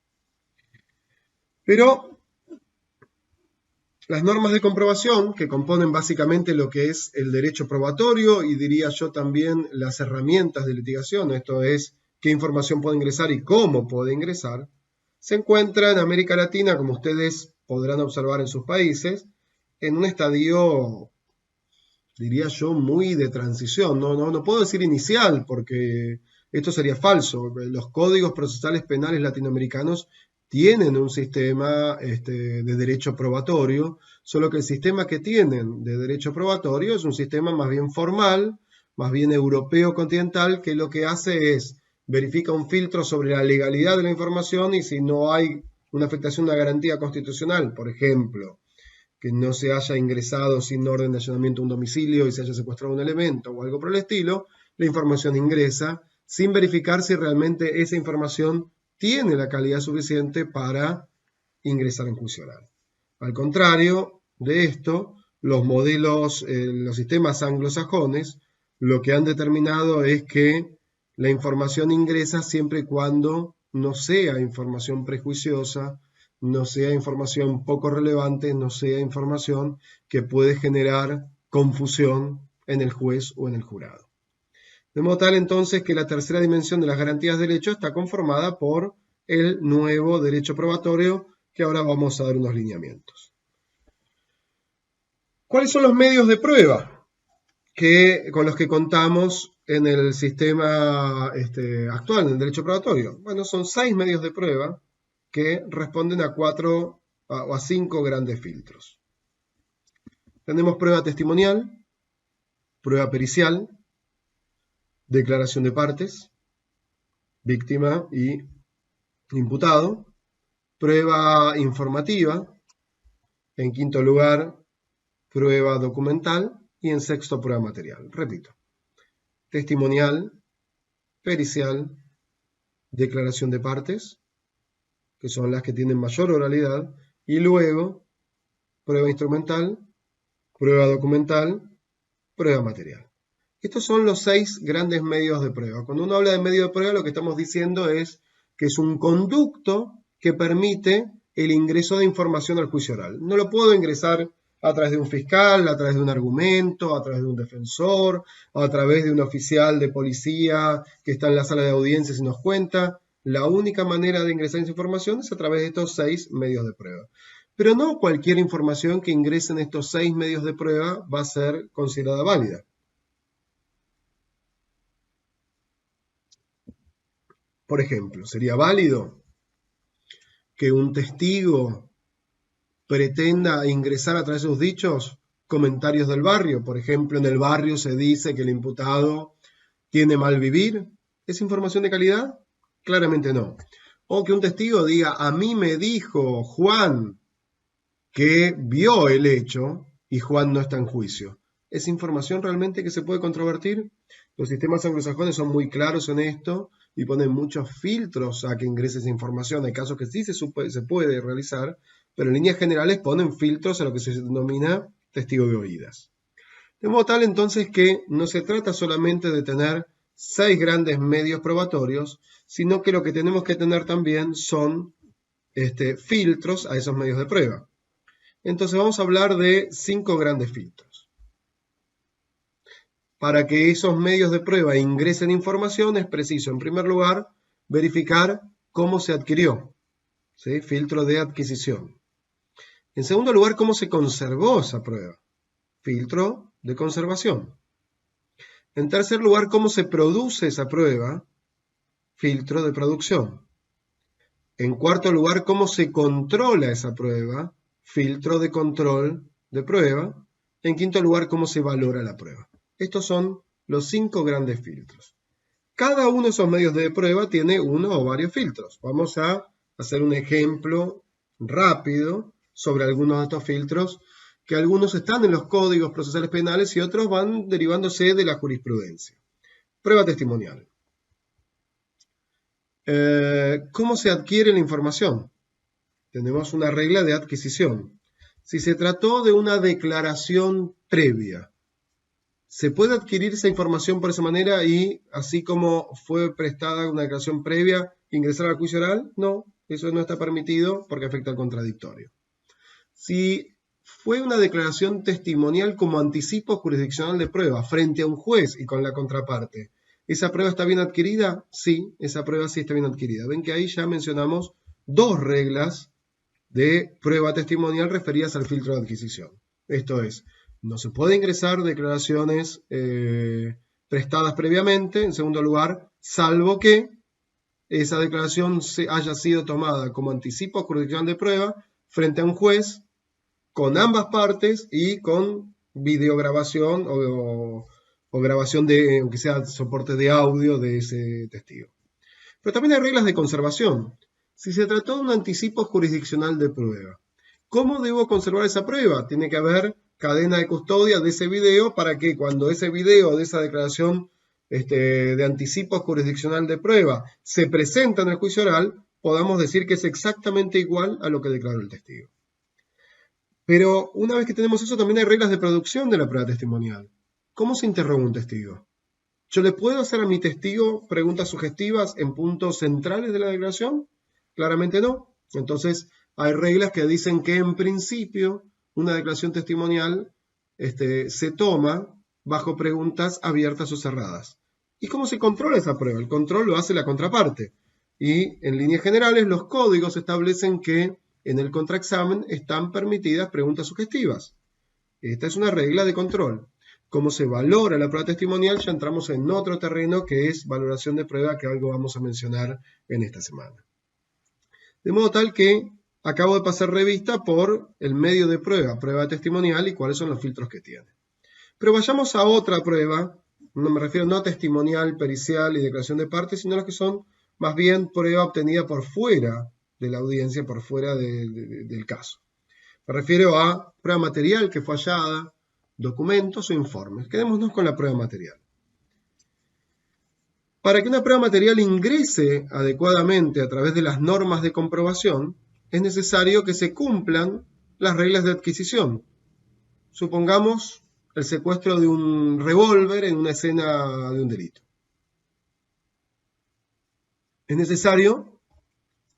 Pero las normas de comprobación, que componen básicamente lo que es el derecho probatorio y diría yo también las herramientas de litigación, esto es, qué información puede ingresar y cómo puede ingresar, se encuentra en América Latina, como ustedes podrán observar en sus países, en un estadio, diría yo, muy de transición. No puedo decir inicial, porque esto sería falso. Los códigos procesales penales latinoamericanos tienen un sistema de derecho probatorio, solo que el sistema que tienen de derecho probatorio es un sistema más bien formal, más bien europeo continental, que lo que hace es verifica un filtro sobre la legalidad de la información y si no hay una afectación de una garantía constitucional, por ejemplo, que no se haya ingresado sin orden de allanamiento a un domicilio y se haya secuestrado un elemento o algo por el estilo, la información ingresa sin verificar si realmente esa información tiene la calidad suficiente para ingresar en juicio oral. Al contrario de esto, los modelos, los sistemas anglosajones, lo que han determinado es que la información ingresa siempre y cuando no sea información prejuiciosa, no sea información poco relevante, no sea información que puede generar confusión en el juez o en el jurado. De modo tal entonces que la tercera dimensión de las garantías de derecho está conformada por el nuevo derecho probatorio, que ahora vamos a dar unos lineamientos. ¿Cuáles son los medios de prueba con los que contamos en el sistema actual, en el derecho probatorio? Bueno, son 6 medios de prueba que responden a 4 o a 5 grandes filtros. Tenemos prueba testimonial, prueba pericial, declaración de partes, víctima y imputado, prueba informativa, en quinto lugar, prueba documental y en sexto, prueba material. Repito, testimonial, pericial, declaración de partes, que son las que tienen mayor oralidad, y luego prueba instrumental, prueba documental, prueba material. Estos son los 6 grandes medios de prueba. Cuando uno habla de medio de prueba, lo que estamos diciendo es que es un conducto que permite el ingreso de información al juicio oral. No lo puedo ingresar a través de un fiscal, a través de un argumento, a través de un defensor, a través de un oficial de policía que está en la sala de audiencias y nos cuenta. La única manera de ingresar esa información es a través de estos 6 medios de prueba. Pero no cualquier información que ingrese en estos 6 medios de prueba va a ser considerada válida. Por ejemplo, ¿sería válido que un testigo pretenda ingresar a través de sus dichos comentarios del barrio? Por ejemplo, en el barrio se dice que el imputado tiene mal vivir. ¿Es información de calidad? Claramente no. O que un testigo diga, a mí me dijo Juan que vio el hecho y Juan no está en juicio. ¿Es información realmente que se puede controvertir? Los sistemas anglosajones son muy claros en esto y ponen muchos filtros a que ingrese esa información. Hay casos que sí se puede realizar, pero en líneas generales ponen filtros a lo que se denomina testigo de oídas. De modo tal entonces que no se trata solamente de tener 6 grandes medios probatorios, sino que lo que tenemos que tener también son filtros a esos medios de prueba. Entonces vamos a hablar de 5 grandes filtros. Para que esos medios de prueba ingresen información es preciso, en primer lugar, verificar cómo se adquirió, ¿sí? Filtro de adquisición. En segundo lugar, cómo se conservó esa prueba, filtro de conservación. En tercer lugar, cómo se produce esa prueba, filtro de producción. En cuarto lugar, cómo se controla esa prueba, filtro de control de prueba. En quinto lugar, cómo se valora la prueba. Estos son los 5 grandes filtros. Cada uno de esos medios de prueba tiene uno o varios filtros. Vamos a hacer un ejemplo rápido sobre algunos de estos filtros, que algunos están en los códigos procesales penales y otros van derivándose de la jurisprudencia. Prueba testimonial. ¿Cómo se adquiere la información? Tenemos una regla de adquisición. Si se trató de una declaración previa, ¿se puede adquirir esa información por esa manera y, así como fue prestada una declaración previa, ingresar al juicio oral? No, eso no está permitido porque afecta al contradictorio. Si fue una declaración testimonial como anticipo jurisdiccional de prueba frente a un juez y con la contraparte, ¿esa prueba está bien adquirida? Sí, esa prueba sí está bien adquirida. Ven que ahí ya mencionamos dos reglas de prueba testimonial referidas al filtro de adquisición. Esto es, no se puede ingresar declaraciones prestadas previamente, en segundo lugar, salvo que esa declaración haya sido tomada como anticipo jurisdiccional de prueba frente a un juez con ambas partes y con videograbación o grabación de, aunque sea soporte de audio de ese testigo. Pero también hay reglas de conservación. Si se trató de un anticipo jurisdiccional de prueba, ¿cómo debo conservar esa prueba? Tiene que haber cadena de custodia de ese video para que cuando ese video de esa declaración de anticipo jurisdiccional de prueba se presenta en el juicio oral, podamos decir que es exactamente igual a lo que declaró el testigo. Pero una vez que tenemos eso, también hay reglas de producción de la prueba testimonial. ¿Cómo se interroga un testigo? ¿Yo le puedo hacer a mi testigo preguntas sugestivas en puntos centrales de la declaración? Claramente no. Entonces, hay reglas que dicen que en principio una declaración testimonial se toma bajo preguntas abiertas o cerradas. ¿Y cómo se controla esa prueba? El control lo hace la contraparte. Y en líneas generales, los códigos establecen que en el contraexamen están permitidas preguntas sugestivas. Esta es una regla de control. Cómo se valora la prueba testimonial, ya entramos en otro terreno que es valoración de prueba, que algo vamos a mencionar en esta semana. De modo tal que acabo de pasar revista por el medio de prueba testimonial y cuáles son los filtros que tiene. Pero vayamos a otra prueba, no me refiero no testimonial, pericial y declaración de parte, sino a las que son más bien prueba obtenida por fuera de la audiencia, por fuera del caso. Me refiero a prueba material que fue hallada, documentos o informes. Quedémonos con la prueba material. Para que una prueba material ingrese adecuadamente a través de las normas de comprobación, es necesario que se cumplan las reglas de adquisición. Supongamos el secuestro de un revólver en una escena de un delito. Es necesario,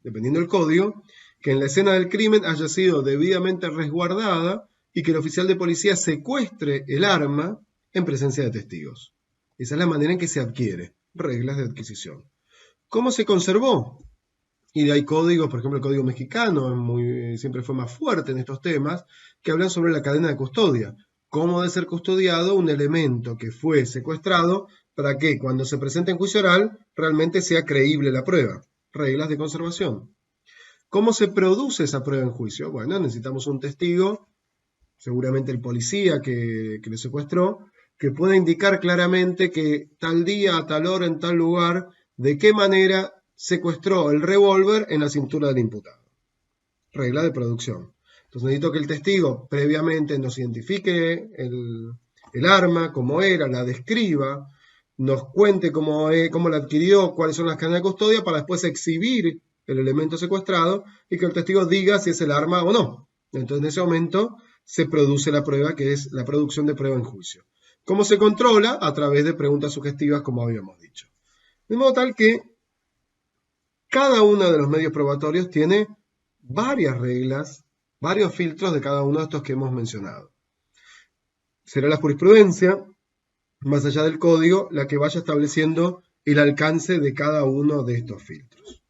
dependiendo del código, que en la escena del crimen haya sido debidamente resguardada y que el oficial de policía secuestre el arma en presencia de testigos. Esa es la manera en que se adquiere. Reglas de adquisición. ¿Cómo se conservó? Y hay códigos, por ejemplo el código mexicano siempre fue más fuerte en estos temas, que hablan sobre la cadena de custodia. Cómo debe ser custodiado un elemento que fue secuestrado para que cuando se presente en juicio oral realmente sea creíble la prueba. Reglas de conservación. ¿Cómo se produce esa prueba en juicio? Bueno, necesitamos un testigo, seguramente el policía que le secuestró, que pueda indicar claramente que tal día, a tal hora, en tal lugar, de qué manera secuestró el revólver en la cintura del imputado. Regla de producción. Entonces necesito que el testigo previamente nos identifique el arma, cómo era, la describa, nos cuente cómo la adquirió, cuáles son las cadenas de custodia, para después exhibir el elemento secuestrado y que el testigo diga si es el arma o no. Entonces en ese momento se produce la prueba, que es la producción de prueba en juicio. ¿Cómo se controla? A través de preguntas sugestivas, como habíamos dicho. De modo tal que cada uno de los medios probatorios tiene varias reglas, varios filtros de cada uno de estos que hemos mencionado. Será la jurisprudencia, más allá del código, la que vaya estableciendo el alcance de cada uno de estos filtros.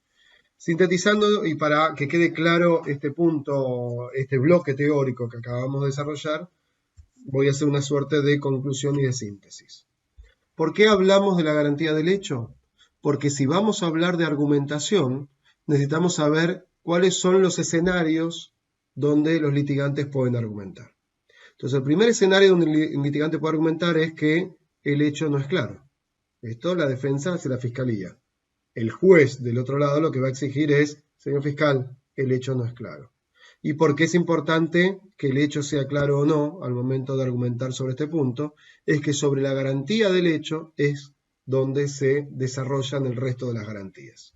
Sintetizando, y para que quede claro este punto, este bloque teórico que acabamos de desarrollar, voy a hacer una suerte de conclusión y de síntesis. ¿Por qué hablamos de la garantía del hecho? Porque si vamos a hablar de argumentación, necesitamos saber cuáles son los escenarios donde los litigantes pueden argumentar. Entonces, el primer escenario donde el litigante puede argumentar es que el hecho no es claro. Esto la defensa hacia la fiscalía. El juez del otro lado lo que va a exigir es, señor fiscal, el hecho no es claro. ¿Y por qué es importante que el hecho sea claro o no al momento de argumentar sobre este punto? Es que sobre la garantía del hecho es donde se desarrollan el resto de las garantías.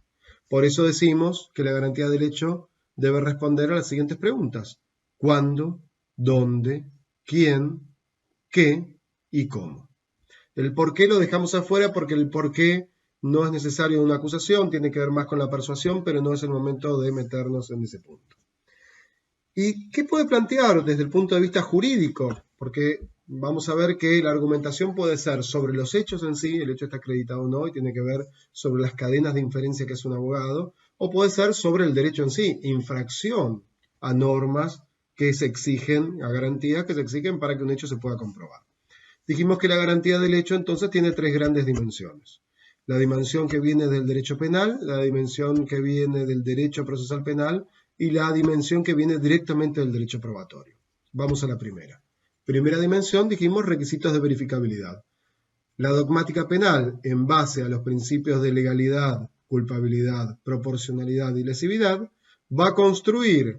Por eso decimos que la garantía del hecho debe responder a las siguientes preguntas. ¿Cuándo? dónde, quién, qué y cómo. El por qué lo dejamos afuera porque el por qué no es necesario en una acusación, tiene que ver más con la persuasión, pero no es el momento de meternos en ese punto. ¿Y qué puede plantear desde el punto de vista jurídico? Porque vamos a ver que la argumentación puede ser sobre los hechos en sí, el hecho está acreditado o no, y tiene que ver sobre las cadenas de inferencia que es un abogado, o puede ser sobre el derecho en sí, infracción a normas que se exigen, a garantías que se exigen para que un hecho se pueda comprobar. Dijimos que la garantía del hecho entonces tiene tres grandes dimensiones. La dimensión que viene del derecho penal, la dimensión que viene del derecho procesal penal y la dimensión que viene directamente del derecho probatorio. Vamos a la primera. Primera dimensión, dijimos requisitos de verificabilidad. La dogmática penal, en base a los principios de legalidad, culpabilidad, proporcionalidad y lesividad, va a construir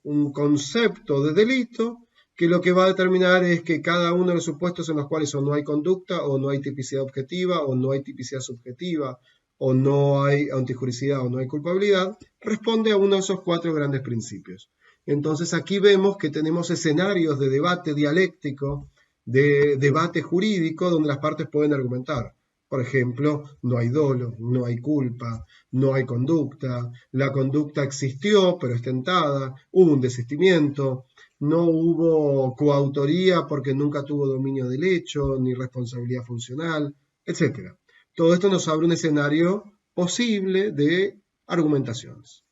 un concepto de delito que lo que va a determinar es que cada uno de los supuestos en los cuales o no hay conducta, o no hay tipicidad objetiva, o no hay tipicidad subjetiva, o no hay antijuricidad, o no hay culpabilidad, responde a uno de esos cuatro grandes principios. Entonces aquí vemos que tenemos escenarios de debate dialéctico, de debate jurídico, donde las partes pueden argumentar. Por ejemplo, no hay dolo, no hay culpa, no hay conducta, la conducta existió pero es tentada, hubo un desistimiento, no hubo coautoría porque nunca tuvo dominio del hecho, ni responsabilidad funcional, etc. Todo esto nos abre un escenario posible de argumentaciones.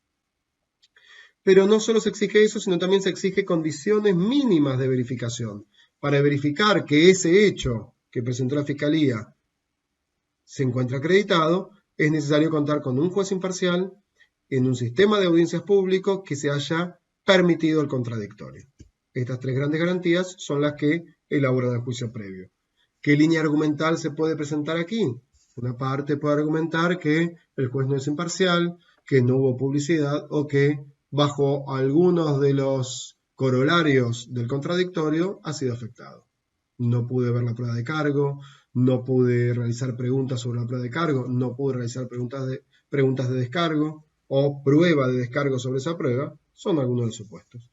Pero no solo se exige eso, sino también se exige condiciones mínimas de verificación. Para verificar que ese hecho que presentó la Fiscalía se encuentra acreditado, es necesario contar con un juez imparcial en un sistema de audiencias públicos que se haya permitido el contradictorio. Estas tres grandes garantías son las que elaboran el juicio previo. ¿Qué línea argumental se puede presentar aquí? Una parte puede argumentar que el juez no es imparcial, que no hubo publicidad o que bajo algunos de los corolarios del contradictorio ha sido afectado. No pude ver la prueba de cargo, no pude realizar preguntas sobre la prueba de cargo, no pude realizar preguntas de descargo o prueba de descargo sobre esa prueba, son algunos de los supuestos.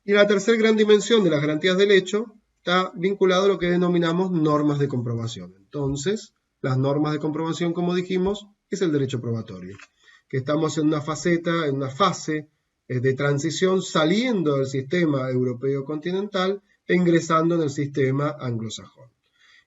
Y la tercera gran dimensión de las garantías del hecho está vinculado a lo que denominamos normas de comprobación. Entonces, las normas de comprobación, como dijimos, es el derecho probatorio, que estamos en una faceta, en una fase de transición saliendo del sistema europeo continental e ingresando en el sistema anglosajón.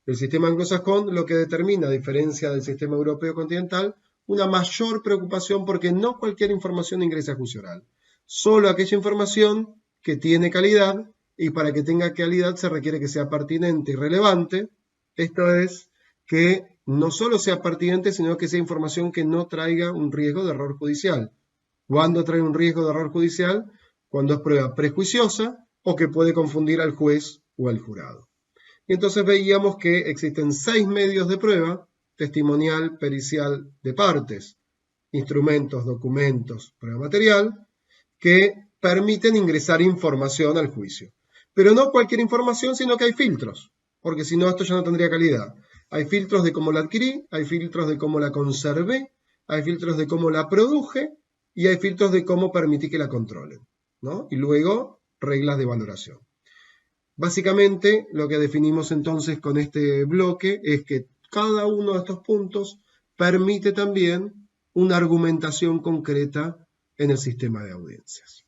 El sistema anglosajón lo que determina, a diferencia del sistema europeo continental, una mayor preocupación porque no cualquier información ingresa a juicio oral. Solo aquella información que tiene calidad, y para que tenga calidad se requiere que sea pertinente y relevante. Esto es, que no solo sea pertinente, sino que sea información que no traiga un riesgo de error judicial. ¿Cuándo trae un riesgo de error judicial? Cuando es prueba prejuiciosa o que puede confundir al juez o al jurado. Y entonces veíamos que existen 6 medios de prueba: testimonial, pericial, de partes, instrumentos, documentos, prueba material, que permiten ingresar información al juicio. Pero no cualquier información, sino que hay filtros, porque si no esto ya no tendría calidad. Hay filtros de cómo la adquirí, hay filtros de cómo la conservé, hay filtros de cómo la produje y hay filtros de cómo permití que la controlen, ¿no? Y luego reglas de valoración. Básicamente lo que definimos entonces con este bloque es que cada uno de estos puntos permite también una argumentación concreta en el sistema de audiencias.